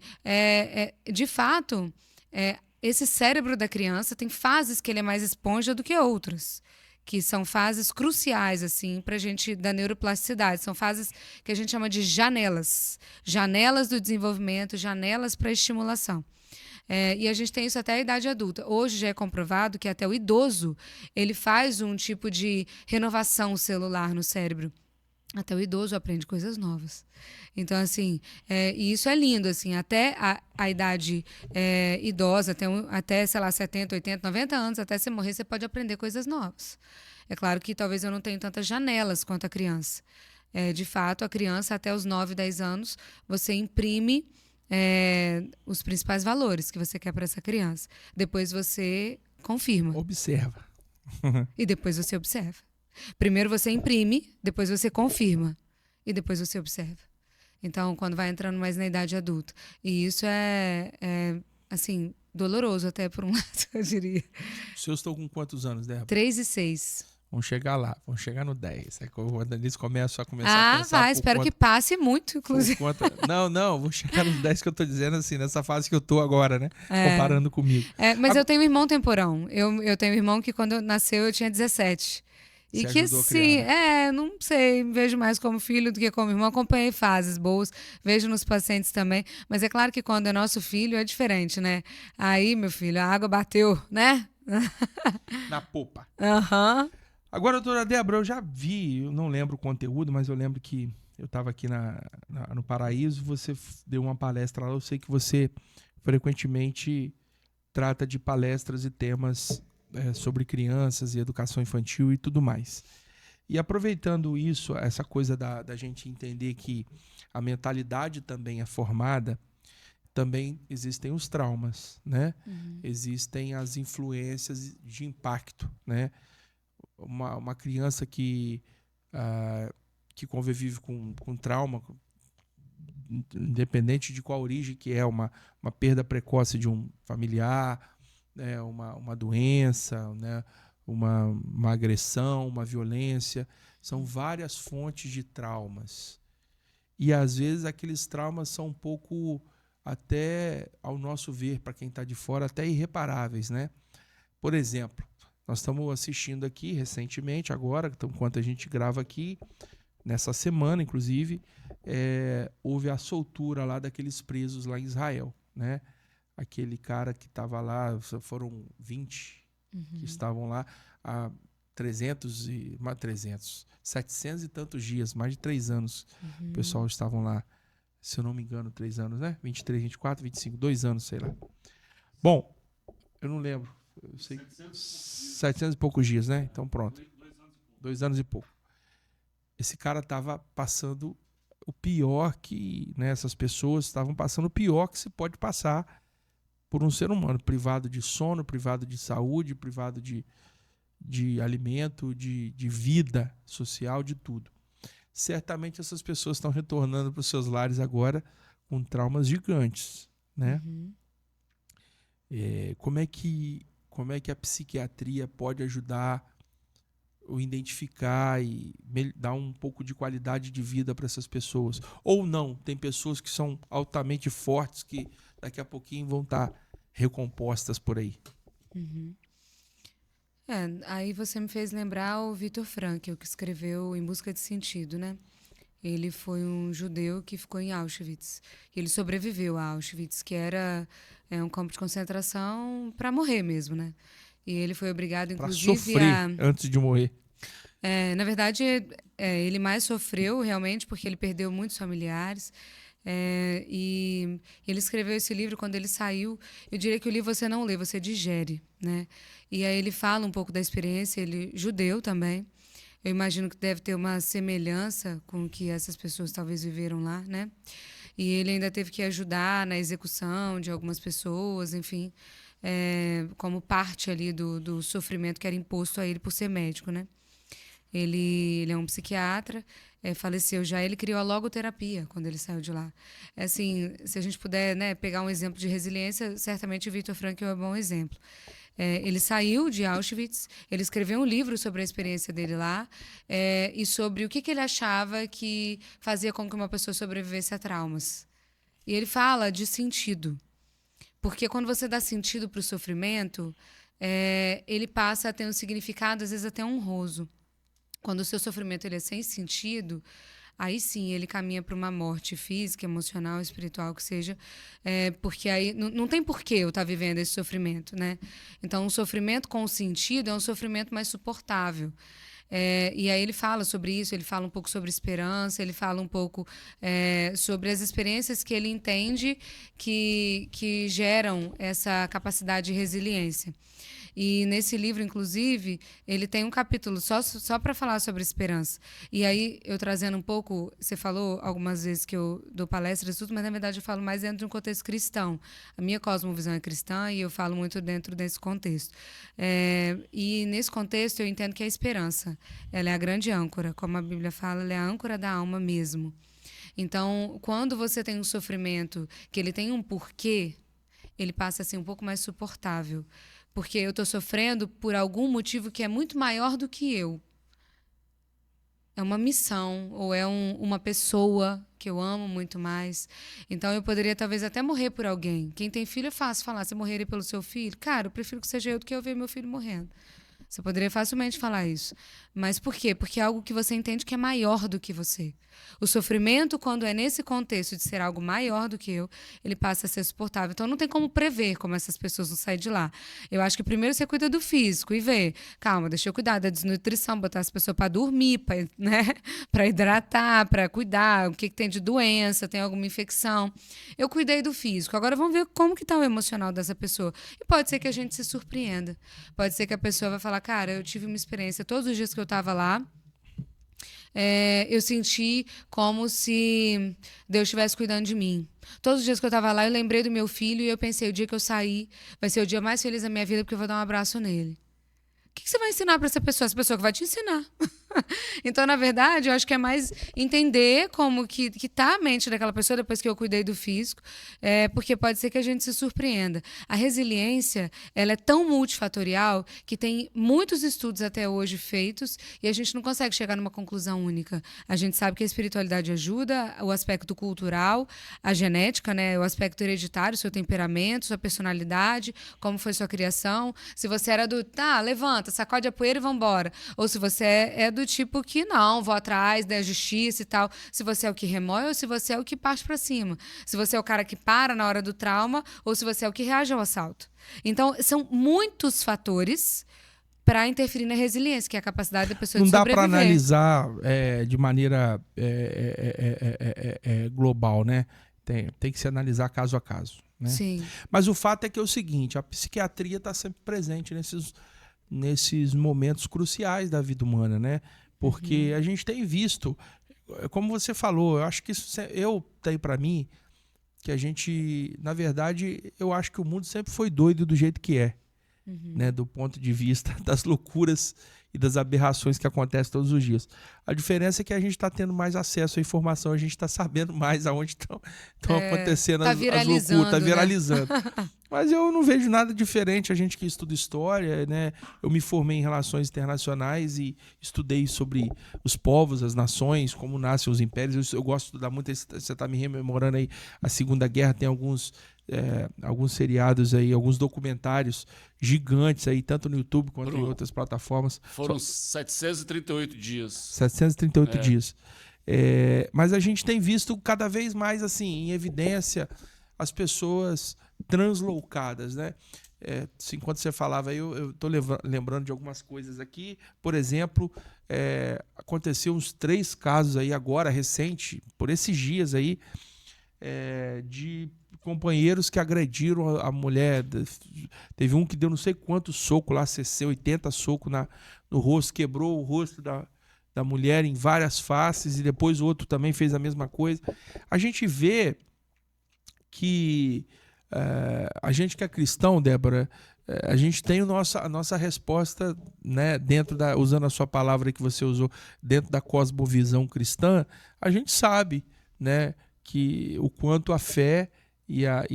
de fato, esse cérebro da criança tem fases que ele é mais esponja do que outras, que são fases cruciais, assim, pra gente, da neuroplasticidade. São fases que a gente chama de janelas. Janelas do desenvolvimento, janelas para estimulação. E a gente tem isso até a idade adulta. Hoje já é comprovado que até o idoso, ele faz um tipo de renovação celular no cérebro. Até o idoso aprende coisas novas. Então, assim, e isso é lindo, assim, até a idade idosa, até, sei lá, 70, 80, 90 anos, até você morrer, você pode aprender coisas novas. É claro que talvez eu não tenha tantas janelas quanto a criança. De fato, a criança, até os 9, 10 anos, você imprime os principais valores que você quer para essa criança. Depois você confirma. Observa. E depois você observa. Primeiro você imprime, depois você confirma e depois você observa. Então, quando vai entrando mais na idade adulta. E isso assim, doloroso até por um lado, eu diria. Os seus estão com quantos anos, Débora? 3 e 6. Vamos chegar lá, vamos chegar no 10. É quando eles começam a começar a pensar vai, espero que passe muito, inclusive. Não, vou chegar nos 10 que eu tô dizendo assim, nessa fase que eu tô agora, né? Comparando comigo. Mas eu tenho um irmão temporão. Eu tenho um irmão que quando nasceu eu tinha 17. E que sim, não sei, vejo mais como filho do que como irmão. Acompanhei fases boas, vejo nos pacientes também. Mas é claro que quando é nosso filho é diferente, né? Aí, meu filho, a água bateu, né? Na popa. Aham. Agora, doutora Débora, eu já vi, eu não lembro o conteúdo, mas eu lembro que eu estava aqui no Paraíso, você deu uma palestra lá, eu sei que você frequentemente trata de palestras e temas sobre crianças e educação infantil e tudo mais. E aproveitando isso, essa coisa da gente entender que a mentalidade também é formada, também existem os traumas, né? Uhum. Existem as influências de impacto, né? Uma criança que convive com trauma, independente de qual origem que é, uma perda precoce de um familiar, né, uma doença, né, uma agressão, uma violência, são várias fontes de traumas. E às vezes aqueles traumas são um pouco, até ao nosso ver, para quem está de fora, até irreparáveis, né? Por exemplo, nós estamos assistindo aqui recentemente, agora, enquanto a gente grava aqui, nessa semana, inclusive, houve a soltura lá daqueles presos lá em Israel, né? Aquele cara que estava lá, foram 20 que estavam lá há 700 e tantos dias, mais de 3 anos. O pessoal estavam lá, se eu não me engano, 3 anos, né? 23, 24, 25, 2 anos, sei lá. Bom, eu não lembro. Eu sei 700 e poucos dias, né? Então pronto. 2 anos e pouco. Esse cara estava passando o pior que, né, essas pessoas estavam passando, o pior que se pode passar por um ser humano, privado de sono, privado de saúde, privado de alimento, de vida social, de tudo. Certamente essas pessoas estão retornando para os seus lares agora com traumas gigantes, né? Como é que a psiquiatria pode ajudar ou identificar e dar um pouco de qualidade de vida para essas pessoas? Ou não, tem pessoas que são altamente fortes que daqui a pouquinho vão estar recompostas por aí. Aí você me fez lembrar o Viktor Frankl, que escreveu Em Busca de Sentido, né? Ele foi um judeu que ficou em Auschwitz. Ele sobreviveu a Auschwitz, que era um campo de concentração para morrer mesmo, né? E ele foi obrigado, inclusive, para sofrer antes de morrer. Na verdade, ele mais sofreu realmente porque ele perdeu muitos familiares. E ele escreveu esse livro quando ele saiu. Eu diria que o livro você não lê, você digere, né? E aí ele fala um pouco da experiência, ele judeu também. Eu imagino que deve ter uma semelhança com o que essas pessoas talvez viveram lá, né? E ele ainda teve que ajudar na execução de algumas pessoas, enfim, como parte ali do sofrimento que era imposto a ele por ser médico, né? Ele é um psiquiatra, faleceu já. Ele criou a logoterapia quando ele saiu de lá. Assim, se a gente puder, né, pegar um exemplo de resiliência, certamente o Viktor Frankl é um bom exemplo. Ele saiu de Auschwitz, ele escreveu um livro sobre a experiência dele lá e sobre o que ele achava que fazia com que uma pessoa sobrevivesse a traumas. E ele fala de sentido. Porque quando você dá sentido para o sofrimento, ele passa a ter um significado, às vezes até honroso. Quando o seu sofrimento ele é sem sentido, aí sim ele caminha para uma morte física, emocional, espiritual, que seja, porque aí não tem porquê eu estar vivendo esse sofrimento, né? Então, um sofrimento com sentido é um sofrimento mais suportável. E aí ele fala sobre isso, ele fala um pouco sobre esperança, ele fala um pouco sobre as experiências que ele entende que geram essa capacidade de resiliência. E nesse livro, inclusive, ele tem um capítulo só para falar sobre esperança. E aí, eu trazendo um pouco, você falou algumas vezes que eu dou palestras e tudo, mas na verdade eu falo mais dentro de um contexto cristão. A minha cosmovisão é cristã e eu falo muito dentro desse contexto. E nesse contexto eu entendo que a esperança, ela é a grande âncora. Como a Bíblia fala, ela é a âncora da alma mesmo. Então, quando você tem um sofrimento que ele tem um porquê, ele passa a ser um pouco mais suportável. Porque eu estou sofrendo por algum motivo que é muito maior do que eu. É uma missão, ou é uma pessoa que eu amo muito mais. Então, eu poderia talvez até morrer por alguém. Quem tem filho é fácil falar, você morreria pelo seu filho? Cara, eu prefiro que seja eu do que eu ver meu filho morrendo. Você poderia facilmente falar isso. Mas por quê? Porque é algo que você entende que é maior do que você. O sofrimento, quando é nesse contexto de ser algo maior do que eu, ele passa a ser suportável. Então, não tem como prever como essas pessoas vão sair de lá. Eu acho que primeiro você cuida do físico e vê, calma, deixa eu cuidar da desnutrição, botar as pessoas para dormir, para hidratar, para cuidar, o que tem de doença, tem alguma infecção. Eu cuidei do físico. Agora vamos ver como que está o emocional dessa pessoa. E pode ser que a gente se surpreenda. Pode ser que a pessoa vai falar, cara, eu tive uma experiência todos os dias que eu estava lá, eu senti como se Deus estivesse cuidando de mim. Todos os dias que eu estava lá, eu lembrei do meu filho e eu pensei, o dia que eu sair vai ser o dia mais feliz da minha vida porque eu vou dar um abraço nele. O que você vai ensinar para essa pessoa? Essa pessoa que vai te ensinar. Então, na verdade, eu acho que é mais entender como que tá a mente daquela pessoa depois que eu cuidei do físico, porque pode ser que a gente se surpreenda. A resiliência, ela é tão multifatorial que tem muitos estudos até hoje feitos e a gente não consegue chegar numa conclusão única. A gente sabe que a espiritualidade ajuda, o aspecto cultural, a genética, né, o aspecto hereditário, seu temperamento, sua personalidade, como foi sua criação. Se você era levanta, sacode a poeira e vambora. Ou se você é do tipo que não, vou atrás da justiça e tal. Se você é o que remói ou se você é o que parte para cima. Se você é o cara que para na hora do trauma ou se você é o que reage ao assalto. Então, são muitos fatores para interferir na resiliência, que é a capacidade da pessoa de sobreviver. Não dá para analisar de maneira global, né? Tem que se analisar caso a caso. Né? Sim. Mas o fato é que é o seguinte, a psiquiatria está sempre presente nesses momentos cruciais da vida humana, né? Porque a gente tem visto como você falou, eu acho que isso eu tenho para mim que a gente, na verdade, eu acho que o mundo sempre foi doido do jeito que é, né, do ponto de vista das loucuras e das aberrações que acontecem todos os dias. A diferença é que a gente está tendo mais acesso à informação, a gente está sabendo mais aonde estão acontecendo tá as loucuras, está né? viralizando. Mas eu não vejo nada diferente, a gente que estuda história, né? Eu me formei em relações internacionais e estudei sobre os povos, as nações, como nascem os impérios. Eu gosto de estudar muito, você está me rememorando aí a Segunda Guerra, tem alguns seriados aí, alguns documentários gigantes aí, tanto no YouTube quanto em outras plataformas. Foram 738 dias. 738 dias. Mas a gente tem visto cada vez mais assim, em evidência as pessoas translocadas, né? Assim, enquanto você falava aí, eu tô lembrando de algumas coisas aqui. Por exemplo, aconteceu uns 3 casos aí agora, recente, por esses dias aí, de companheiros que agrediram a mulher. Teve um que deu não sei quantos socos lá, 80 socos no rosto, quebrou o rosto da mulher em várias faces, e depois o outro também fez a mesma coisa. A gente vê que a gente que é cristão, Débora, a gente tem a nossa resposta, né, usando a sua palavra que você usou, dentro da cosmovisão cristã. A gente sabe, né, que o quanto a fé e a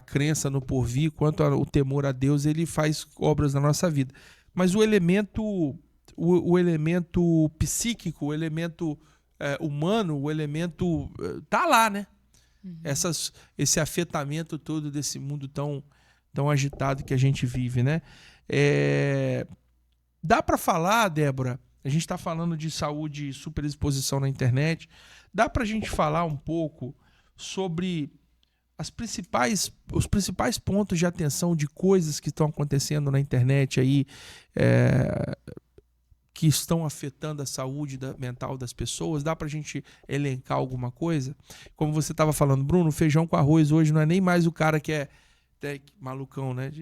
crença no porvir, quanto o temor a Deus, ele faz obras na nossa vida. Mas o elemento psíquico, o elemento humano, o elemento tá lá, né? Esse afetamento todo desse mundo tão agitado que a gente vive, né? Dá para falar, Débora, a gente está falando de saúde e superexposição na internet, dá para a gente falar um pouco sobre os principais pontos de atenção de coisas que estão acontecendo na internet aí, que estão afetando a saúde mental das pessoas? Dá pra gente elencar alguma coisa? Como você estava falando, Bruno, feijão com arroz hoje não é nem mais o cara que é malucão, né?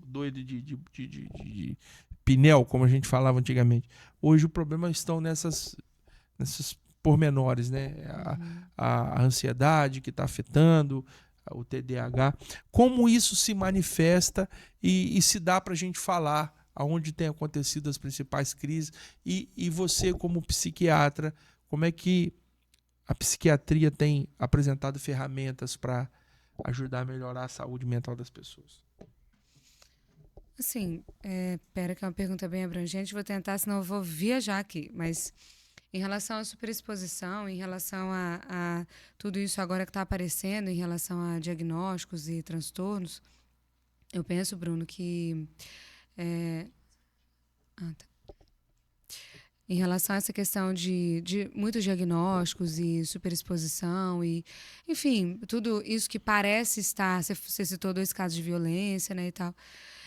Doido de pinel, como a gente falava antigamente. Hoje o problema estão nessas pormenores, né? A ansiedade que está afetando, o TDAH. Como isso se manifesta e se dá pra gente falar aonde tem acontecido as principais crises, e você, como psiquiatra, como é que a psiquiatria tem apresentado ferramentas para ajudar a melhorar a saúde mental das pessoas? Assim, pera que é uma pergunta bem abrangente, vou tentar, senão eu vou viajar aqui, mas em relação à superexposição, em relação a tudo isso agora que está aparecendo, em relação a diagnósticos e transtornos, eu penso, Bruno, que em relação a essa questão de muitos diagnósticos e superexposição e, enfim, tudo isso que parece estar... Você citou 2 casos de violência, né, e tal.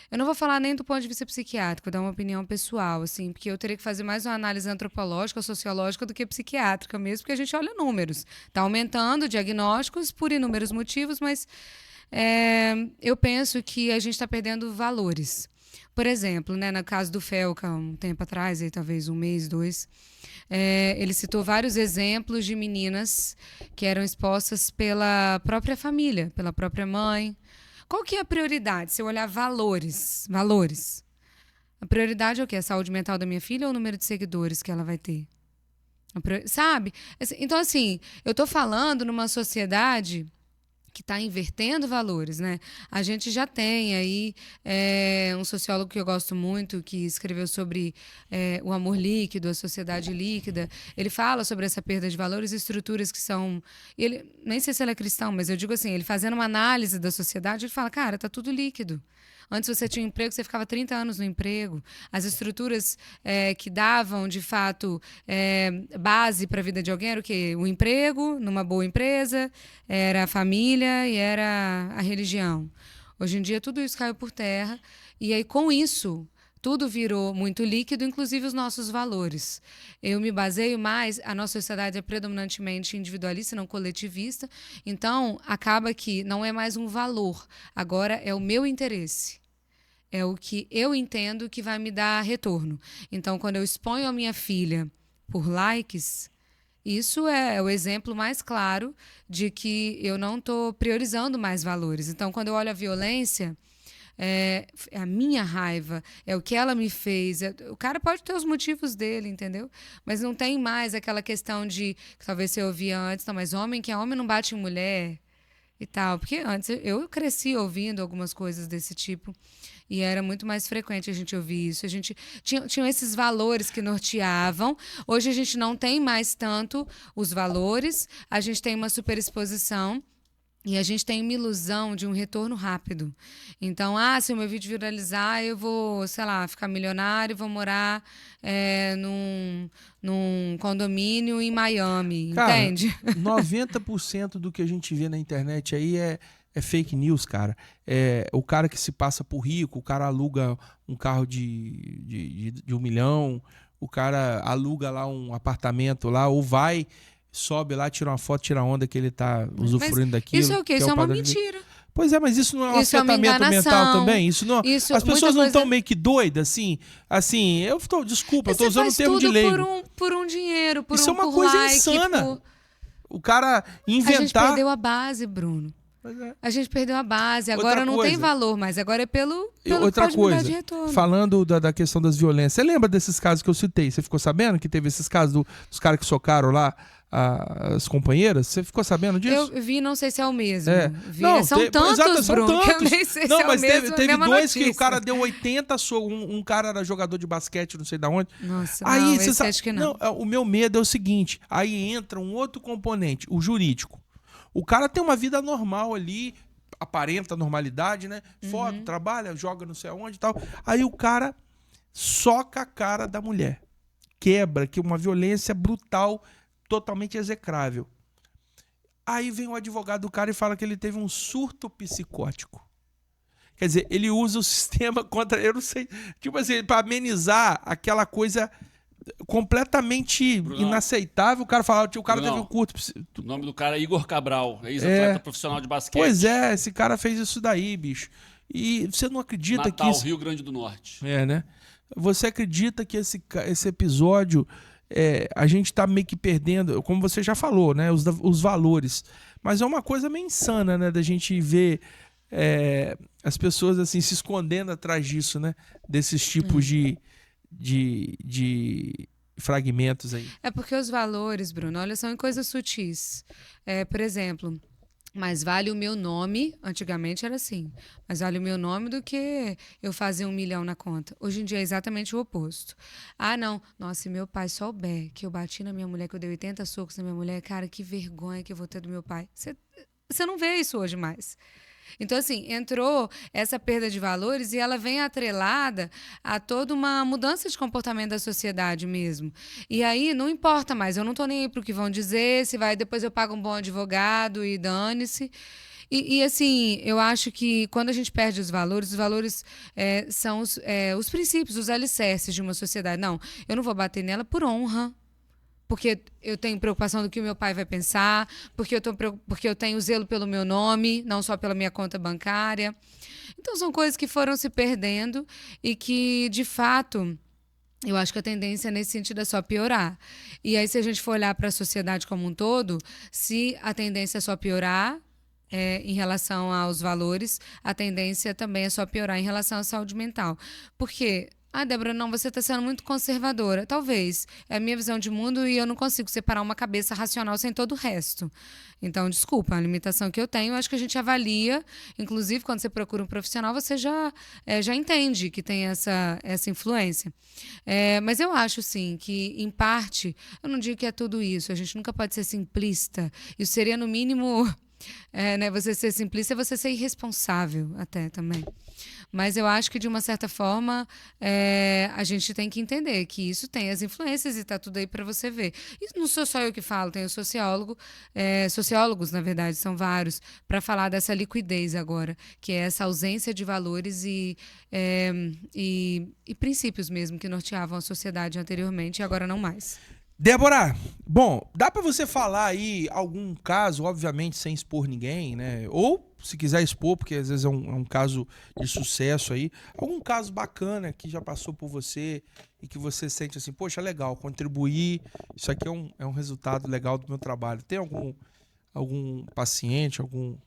Eu não vou falar nem do ponto de vista psiquiátrico, vou dar uma opinião pessoal, assim, porque eu teria que fazer mais uma análise antropológica, sociológica do que psiquiátrica mesmo, porque a gente olha números. Está aumentando diagnósticos por inúmeros motivos, mas eu penso que a gente está perdendo valores. Por exemplo, né, no caso do Felca, um tempo atrás, aí, talvez 1 mês, 2, ele citou vários exemplos de meninas que eram expostas pela própria família, pela própria mãe. Qual que é a prioridade? Se eu olhar valores. A prioridade é o quê? A saúde mental da minha filha ou o número de seguidores que ela vai ter? Sabe? Então, assim, eu estou falando numa sociedade que está invertendo valores, né? A gente já tem aí um sociólogo que eu gosto muito, que escreveu sobre o amor líquido, a sociedade líquida. Ele fala sobre essa perda de valores e estruturas que são... nem sei se ele é cristão, mas eu digo assim, ele fazendo uma análise da sociedade, ele fala, cara, tá tudo líquido. Antes você tinha um emprego, você ficava 30 anos no emprego. As estruturas que davam, de fato, base para a vida de alguém era o quê? O emprego, numa boa empresa, era a família e era a religião. Hoje em dia, tudo isso caiu por terra. E aí, com isso, tudo virou muito líquido, inclusive os nossos valores. Eu me baseio mais, a nossa sociedade é predominantemente individualista, não coletivista, então acaba que não é mais um valor, agora é o meu interesse. É o que eu entendo que vai me dar retorno. Então, quando eu exponho a minha filha por likes, isso é o exemplo mais claro de que eu não estou priorizando mais valores. Então, quando eu olho a violência, é a minha raiva, é o que ela me fez. O cara pode ter os motivos dele, entendeu? Mas não tem mais aquela questão de, que talvez você ouvia antes, não, mas homem que é homem não bate em mulher e tal. Porque antes eu cresci ouvindo algumas coisas desse tipo. E era muito mais frequente a gente ouvir isso. A gente tinha esses valores que norteavam. Hoje a gente não tem mais tanto os valores. A gente tem uma superexposição. E a gente tem uma ilusão de um retorno rápido. Então, se o meu vídeo viralizar, eu vou, sei lá, ficar milionário, vou morar num condomínio em Miami, Cara, entende? 90% do que a gente vê na internet aí é fake news, cara. É o cara que se passa por rico, o cara aluga um carro de 1 milhão, o cara aluga lá um apartamento lá, ou sobe lá, tira uma foto, tira a onda que ele tá usufruindo daquilo. Isso é o quê? Isso é uma mentira. Pois é, mas isso não é um Isso é uma afetamento mental enganação. também? Isso não, Isso, as pessoas muita não estão coisa- meio que doidas, assim, desculpa, eu tô Você usando o faz termo de tudo leigo. por um dinheiro, por Isso é uma por coisa like, insana. O cara A gente inventar... perdeu a base, Bruno. Pois é. A gente perdeu a base. Outra Agora não tem coisa. valor mais. Agora é pelo Outra que pode me dar coisa, de retorno. falando da questão das violências, você lembra desses casos que eu citei? Você ficou sabendo que teve esses casos dos caras que socaram lá as companheiras? Você ficou sabendo disso? Eu vi, não sei se é o mesmo. É. Vi, Não, são tantos, exato, são Bruno, que eu tantos. nem sei Não, se é mas o mesmo. teve mesma dois que notícia. o cara deu 80 socos. Um cara era jogador de basquete, não sei da onde. Nossa, Aí, não, você esse sabe, acho que não. o meu medo é o seguinte: aí entra um outro componente, o jurídico. O cara tem uma vida normal ali, aparenta normalidade, né? Foto, trabalha, joga não sei aonde e tal. Aí o cara soca a cara da mulher. Quebra, que é uma violência brutal, totalmente execrável. Aí vem o advogado do cara e fala que ele teve um surto psicótico. Quer dizer, ele usa o sistema contra... Eu não sei... Tipo assim, pra amenizar aquela coisa completamente Brunão. inaceitável. O cara fala, o cara Brunão. teve um curto... O nome do cara é Igor Cabral, ex-atleta profissional de basquete. Pois é, esse cara fez isso daí, bicho. E você não acredita Natal, que isso... Rio Grande do Norte. É, né? Você acredita que esse episódio... a gente tá meio que perdendo, como você já falou, né? Os valores. Mas é uma coisa meio insana, né? Da gente ver as pessoas assim se escondendo atrás disso, né? Desses tipos de fragmentos aí. É porque os valores, Bruno, olha, são em coisas sutis. Por exemplo, mais vale o meu nome, antigamente era assim, mais vale o meu nome do que eu fazer 1 milhão na conta. Hoje em dia é exatamente o oposto. Não, nossa, se meu pai souber que eu bati na minha mulher, que eu dei 80 socos na minha mulher, cara, que vergonha que eu vou ter do meu pai. Você não vê isso hoje mais. Então, assim, entrou essa perda de valores e ela vem atrelada a toda uma mudança de comportamento da sociedade mesmo. E aí, não importa mais, eu não estou nem aí para o que vão dizer, se vai, depois eu pago um bom advogado e dane-se. E assim, eu acho que quando a gente perde os valores são os princípios, os alicerces de uma sociedade. Não, eu não vou bater nela por honra. Porque eu tenho preocupação do que o meu pai vai pensar, porque eu tenho zelo pelo meu nome, não só pela minha conta bancária. Então, são coisas que foram se perdendo e que, de fato, eu acho que a tendência nesse sentido é só piorar. E aí, se a gente for olhar para a sociedade como um todo, se a tendência é só piorar em relação aos valores, a tendência também é só piorar em relação à saúde mental. Por quê? Débora, não, você está sendo muito conservadora. Talvez. É a minha visão de mundo e eu não consigo separar uma cabeça racional sem todo o resto. Então, desculpa, a limitação que eu tenho, eu acho que a gente avalia, inclusive quando você procura um profissional, você já entende que tem essa influência. Mas eu acho, sim, que, em parte, eu não digo que é tudo isso, a gente nunca pode ser simplista. Isso seria, no mínimo, né, você ser simplista é você ser irresponsável até também. Mas eu acho que, de uma certa forma, a gente tem que entender que isso tem as influências e está tudo aí para você ver. E não sou só eu que falo, tem o sociólogos, na verdade, são vários, para falar dessa liquidez agora, que é essa ausência de valores e princípios mesmo que norteavam a sociedade anteriormente e agora não mais. Débora, bom, dá para você falar aí algum caso, obviamente sem expor ninguém, né? Ou se quiser expor, porque às vezes é um caso de sucesso aí, algum caso bacana que já passou por você e que você sente assim, poxa, legal, contribuir, isso aqui é um resultado legal do meu trabalho. Tem algum paciente, algum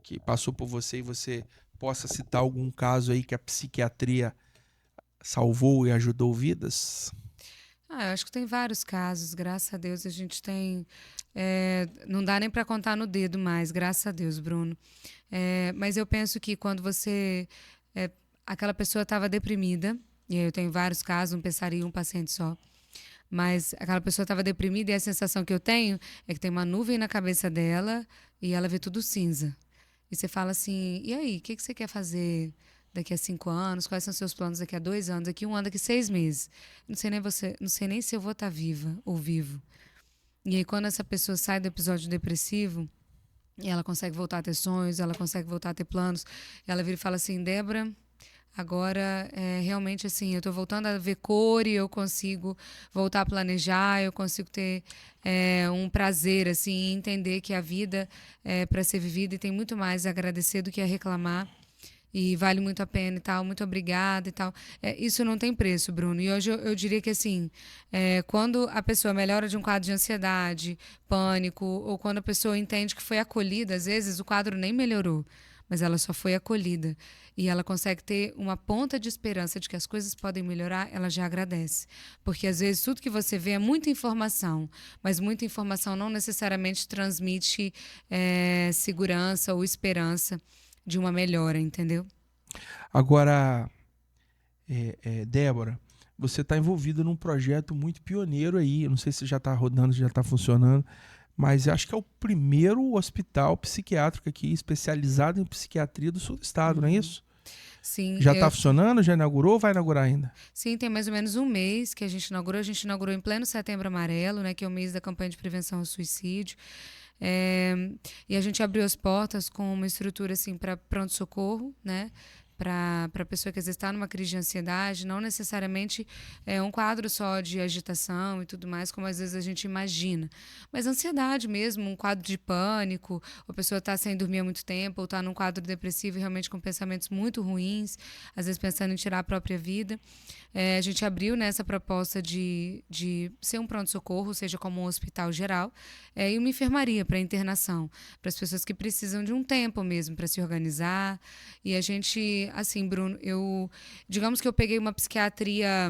que passou por você e você possa citar algum caso aí que a psiquiatria salvou e ajudou vidas? Eu acho que tem vários casos, graças a Deus a gente tem... não dá nem para contar no dedo mais, graças a Deus, Bruno. Mas eu penso que quando você... aquela pessoa estava deprimida, e aí eu tenho vários casos, não pensaria em um paciente só, mas aquela pessoa estava deprimida e a sensação que eu tenho é que tem uma nuvem na cabeça dela e ela vê tudo cinza. E você fala assim, e aí, o que você quer fazer daqui a 5 anos? Quais são os seus planos daqui a 2 anos? Daqui a 1 ano, daqui a 6 meses? Não sei nem se eu vou estar viva ou vivo. E aí, quando essa pessoa sai do episódio depressivo, ela consegue voltar a ter sonhos, ela consegue voltar a ter planos, ela vira e fala assim, Débora, agora realmente assim, eu estou voltando a ver cor e eu consigo voltar a planejar, eu consigo ter um prazer, assim, entender que a vida é para ser vivida e tem muito mais a agradecer do que a reclamar. E vale muito a pena e tal, muito obrigada e tal. Isso não tem preço, Bruno. E hoje eu diria que, assim, quando a pessoa melhora de um quadro de ansiedade, pânico, ou quando a pessoa entende que foi acolhida, às vezes o quadro nem melhorou, mas ela só foi acolhida. E ela consegue ter uma ponta de esperança de que as coisas podem melhorar, ela já agradece. Porque, às vezes, tudo que você vê é muita informação, mas muita informação não necessariamente transmite segurança ou esperança de uma melhora, entendeu? Agora, Débora, você está envolvida num projeto muito pioneiro aí. Eu não sei se já está rodando, já está funcionando, mas acho que é o primeiro hospital psiquiátrico aqui especializado em psiquiatria do sul do estado, não é isso? Sim. Já está funcionando? Já inaugurou ou vai inaugurar ainda? Sim, tem mais ou menos 1 mês que a gente inaugurou. A gente inaugurou em pleno Setembro Amarelo, né, que é o mês da campanha de prevenção ao suicídio. E a gente abriu as portas com uma estrutura assim para pronto-socorro, né? Para a pessoa que às vezes está numa crise de ansiedade, não necessariamente um quadro só de agitação e tudo mais, como às vezes a gente imagina. Mas ansiedade mesmo, um quadro de pânico, a pessoa está sem dormir há muito tempo, ou está num quadro depressivo e realmente com pensamentos muito ruins, às vezes pensando em tirar a própria vida. A gente abriu nessa proposta de ser um pronto-socorro, seja como um hospital geral, e uma enfermaria para internação, para as pessoas que precisam de um tempo mesmo para se organizar. E a gente, assim, Bruno, digamos que eu peguei uma psiquiatria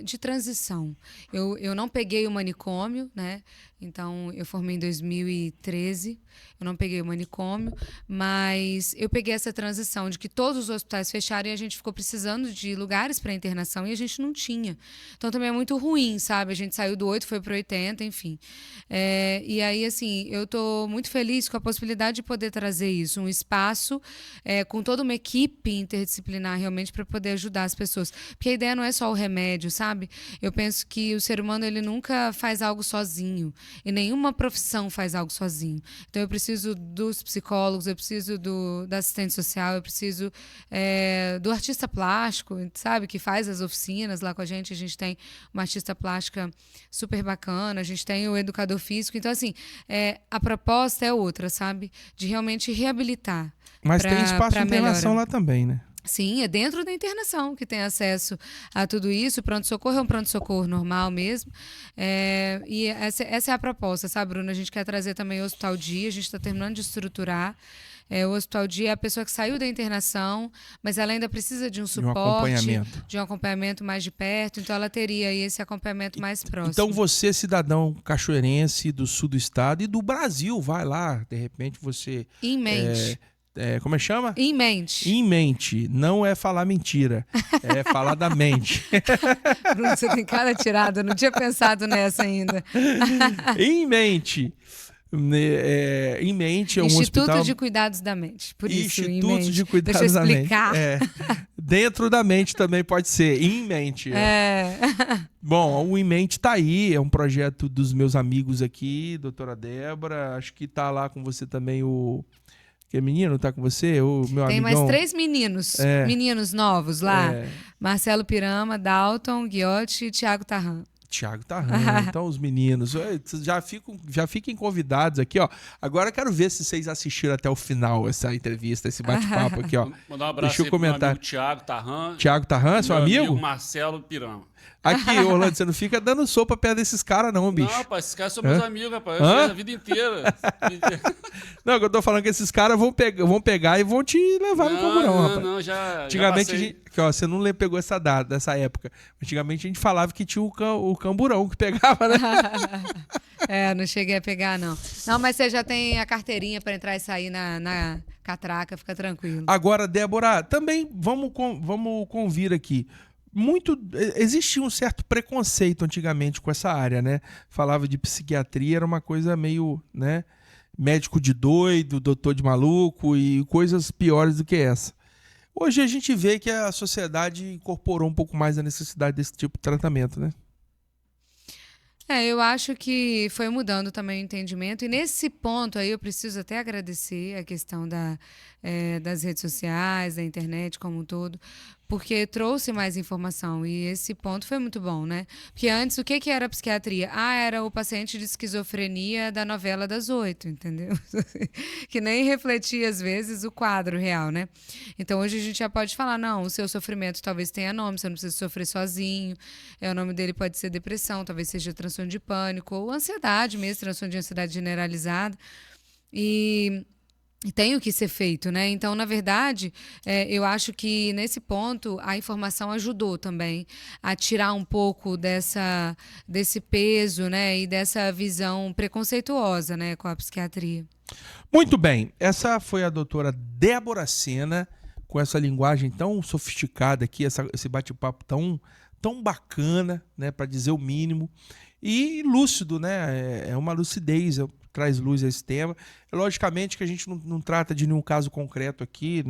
de transição. Eu não peguei o manicômio, né? Então, eu formei em 2013, eu não peguei o manicômio, mas eu peguei essa transição de que todos os hospitais fecharam e a gente ficou precisando de lugares para internação e a gente não tinha. Então, também é muito ruim, sabe? A gente saiu do 8, foi para 80, enfim. E aí, assim, eu estou muito feliz com a possibilidade de poder trazer isso, um espaço com toda uma equipe interdisciplinar realmente para poder ajudar as pessoas. Porque a ideia não é só o remédio, sabe? Eu penso que o ser humano, ele nunca faz algo sozinho. E nenhuma profissão faz algo sozinho. Então, eu preciso dos psicólogos, eu preciso da assistente social, eu preciso do artista plástico, sabe? Que faz as oficinas lá com a gente. A gente tem uma artista plástica super bacana, a gente tem o educador físico. Então, assim, a proposta é outra, sabe? De realmente reabilitar. Mas tem espaço de internação lá também, né? Sim, é dentro da internação que tem acesso a tudo isso. O pronto-socorro é um pronto-socorro normal mesmo. E essa é a proposta, sabe, Bruno? A gente quer trazer também o Hospital Dia, a gente está terminando de estruturar. O Hospital Dia é a pessoa que saiu da internação, mas ela ainda precisa de um suporte, de um acompanhamento mais de perto, então ela teria aí esse acompanhamento mais próximo. Então você, cidadão cachoeirense do sul do estado e do Brasil, vai lá, de repente você... Em mente. Como é que chama? Em mente. Em mente. Não é falar mentira. É falar da mente. Bruno, você tem cara tirada. Eu não tinha pensado nessa ainda. Em mente. Em mente é um hospital... Instituto de Cuidados da Mente. Por isso, Instituto de Cuidados da Mente. Deixa eu explicar. Dentro da mente também pode ser. Em mente. Bom, o Em Mente tá aí. É um projeto dos meus amigos aqui, doutora Débora. Acho que tá lá com você também o... Que menino tá com você? O meu Tem amigão. mais 3 meninos novos lá. Marcelo Pirama, Dalton, Guiotti e Thiago Tarran. Thiago Tarran, então os meninos, já fiquem convidados aqui, ó. Agora eu quero ver se vocês assistiram até o final essa entrevista, esse bate-papo aqui, ó. Mandar um abraço Deixa eu aí pro meu comentar. amigo Thiago Tarran. Thiago Tarran, seu meu amigo? Marcelo Pirão. Aqui, Orlando, você não fica dando sopa perto desses caras, não, bicho. Não, rapaz, esses caras são meus amigos, rapaz. Eu fiz a vida inteira. Não, eu tô falando que esses caras vão pegar e vão te levar no camburão, rapaz. Não, já. Antigamente, já a gente, ó, você não pegou essa data, dessa época. Antigamente a gente falava que tinha o camburão que pegava, né? Não cheguei a pegar, não. Não, mas você já tem a carteirinha para entrar e sair na catraca, fica tranquilo. Agora, Débora, também vamos convir aqui. Existia um certo preconceito antigamente com essa área, né? Falava de psiquiatria, era uma coisa meio, né? Médico de doido, doutor de maluco e coisas piores do que essa. Hoje a gente vê que a sociedade incorporou um pouco mais a necessidade desse tipo de tratamento, né? Eu acho que foi mudando também o entendimento, e nesse ponto aí eu preciso até agradecer a questão das redes sociais, da internet como um todo, porque trouxe mais informação, e esse ponto foi muito bom, né? Porque antes, o que era a psiquiatria? Era o paciente de esquizofrenia da novela das 8, entendeu? Que nem refletia, às vezes, o quadro real, né? Então, hoje a gente já pode falar, não, o seu sofrimento talvez tenha nome, você não precisa sofrer sozinho, o nome dele pode ser depressão, talvez seja transtorno de pânico, ou ansiedade mesmo, transtorno de ansiedade generalizada, e tem o que ser feito, né? Então, na verdade, eu acho que nesse ponto a informação ajudou também a tirar um pouco desse peso, né? E dessa visão preconceituosa, né? Com a psiquiatria. Muito bem. Essa foi a doutora Débora Sena, com essa linguagem tão sofisticada aqui, esse bate-papo tão bacana, né? Para dizer o mínimo. E lúcido, né? É uma lucidez, traz luz a esse tema. Logicamente que a gente não trata de nenhum caso concreto aqui,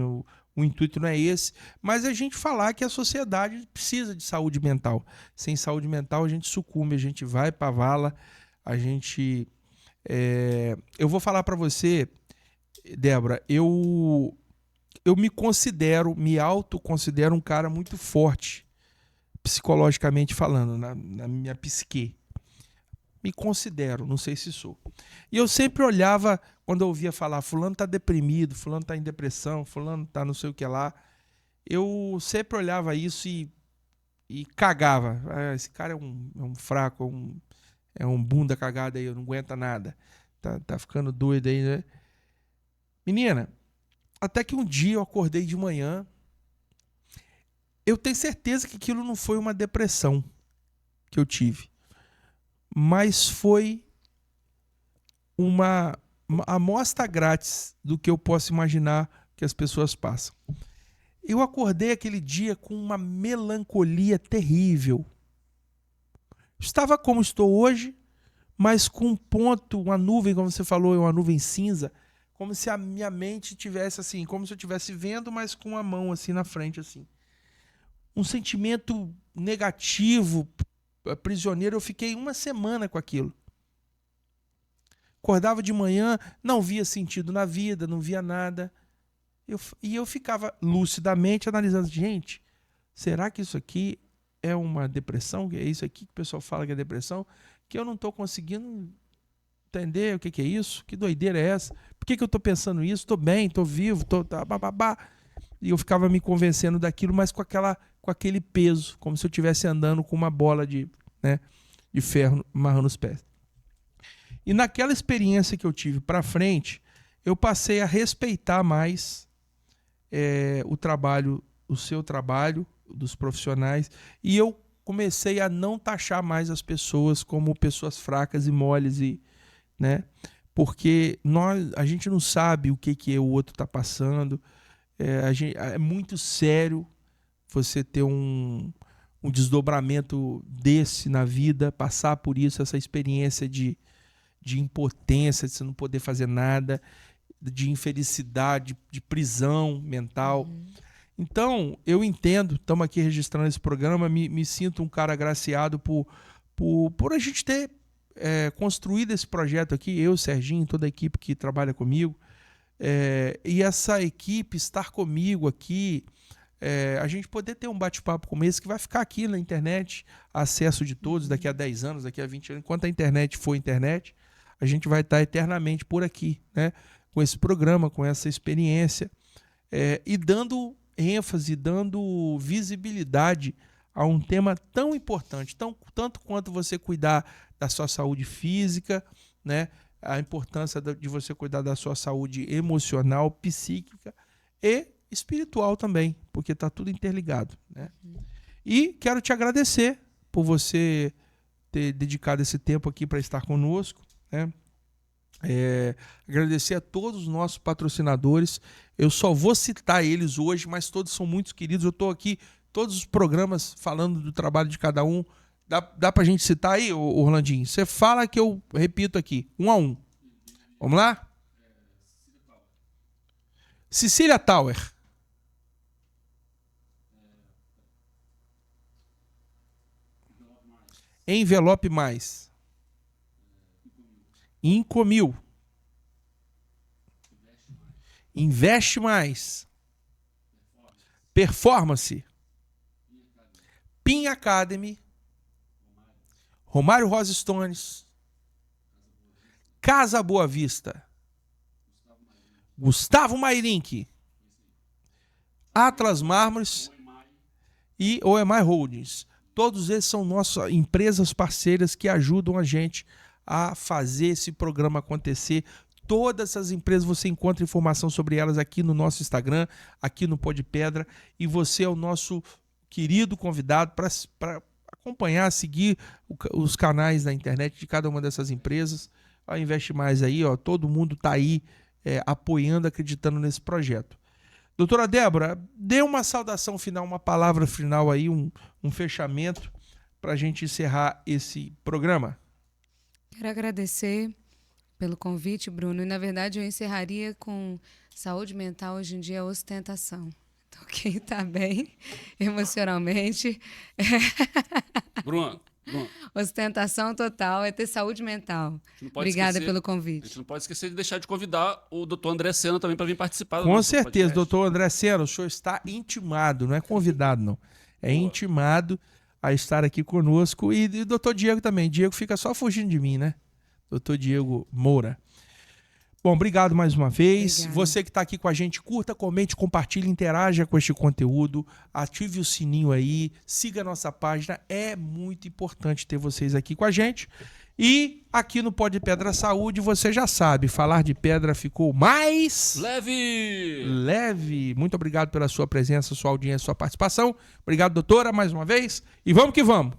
o intuito não é esse, mas a gente falar que a sociedade precisa de saúde mental. Sem saúde mental a gente sucumbe, a gente vai para a vala, a gente... Eu vou falar para você, Débora, eu me autoconsidero um cara muito forte, psicologicamente falando, na minha psique. Me considero, não sei se sou. E eu sempre olhava, quando eu ouvia falar, fulano tá deprimido, fulano tá em depressão, fulano tá não sei o que lá, eu sempre olhava isso e cagava. Esse cara é um fraco, é um bunda cagada aí, não aguenta nada. Tá ficando doido aí, né? Menina, até que um dia eu acordei de manhã, eu tenho certeza que aquilo não foi uma depressão que eu tive. Mas foi uma amostra grátis do que eu posso imaginar que as pessoas passam. Eu acordei aquele dia com uma melancolia terrível. Estava como estou hoje, mas com um ponto, uma nuvem, como você falou, uma nuvem cinza, como se a minha mente tivesse assim, como se eu estivesse vendo, mas com a mão assim na frente, assim. Um sentimento negativo, prisioneiro, eu fiquei uma semana com aquilo. Acordava de manhã, não via sentido na vida, não via nada. E eu ficava lucidamente analisando, gente, será que isso aqui é uma depressão? É isso aqui que o pessoal fala que é depressão? Que eu não estou conseguindo entender o que é isso? Que doideira é essa? Por que eu estou pensando isso? Estou bem, estou vivo, E eu ficava me convencendo daquilo, mas com aquele peso, como se eu estivesse andando com uma bola de ferro amarrando os pés. E naquela experiência que eu tive para frente, eu passei a respeitar mais o seu trabalho, dos profissionais, e eu comecei a não taxar mais as pessoas como pessoas fracas e moles, né? Porque a gente não sabe o que o outro está passando. É muito sério você ter um desdobramento desse na vida, passar por isso, essa experiência de impotência, de você não poder fazer nada, de infelicidade, de prisão mental. Então, eu entendo, estamos aqui registrando esse programa, me sinto um cara agraciado por a gente ter construído esse projeto aqui, eu, Serginho, toda a equipe que trabalha comigo, e essa equipe estar comigo aqui, a gente poder ter um bate-papo como esse, que vai ficar aqui na internet, acesso de todos, daqui a 10 anos, daqui a 20 anos, enquanto a internet for internet, a gente vai estar eternamente por aqui, né? Com esse programa, com essa experiência, e dando ênfase, dando visibilidade a um tema tão importante, tanto quanto você cuidar da sua saúde física, né? A importância de você cuidar da sua saúde emocional, psíquica e espiritual também, porque está tudo interligado, né? E quero te agradecer por você ter dedicado esse tempo aqui para estar conosco, né? Agradecer a todos os nossos patrocinadores. Eu só vou citar eles hoje, mas todos são muito queridos. Eu estou aqui, todos os programas falando do trabalho de cada um. Dá pra gente citar aí, Orlandinho? Você fala que eu repito aqui, 1 a 1. Vamos lá? Cecília Tower. Envelope Mais. Incomil. Investe Mais. Performance. Pin Academy. Romário Rosa Stones. Casa Boa Vista. Gustavo Mairink. Atlas Mármores e OEMI Holdings. Todos esses são nossas empresas parceiras que ajudam a gente a fazer esse programa acontecer. Todas essas empresas você encontra informação sobre elas aqui no nosso Instagram, aqui no Pó de Pedra, e você é o nosso querido convidado para acompanhar, seguir os canais da internet de cada uma dessas empresas. Investe Mais aí, ó, todo mundo está aí apoiando, acreditando nesse projeto. Doutora Débora, dê uma saudação final, uma palavra final aí, um fechamento para a gente encerrar esse programa. Quero agradecer pelo convite, Bruno. E, na verdade, eu encerraria com saúde mental hoje em dia é ostentação. Então, quem está bem emocionalmente... Bruno. Ostentação total é ter saúde mental. Obrigada pelo A convite. gente não pode esquecer de deixar de convidar o doutor André Sena também para vir participar do Com nosso certeza, podcast. doutor André Sena, o senhor está intimado, não é convidado, não. É intimado a estar aqui conosco. E o doutor Diego também. Diego fica só fugindo de mim, né? Doutor Diego Moura. Bom, obrigado mais uma vez. Obrigada. Você que está aqui com a gente, curta, comente, compartilhe, interaja com este conteúdo, ative o sininho aí, siga a nossa página. É muito importante ter vocês aqui com a gente. E aqui no Pó de Pedra Saúde, você já sabe, falar de pedra ficou mais leve. Muito obrigado pela sua presença, sua audiência, sua participação. Obrigado, doutora, mais uma vez. E vamos que vamos.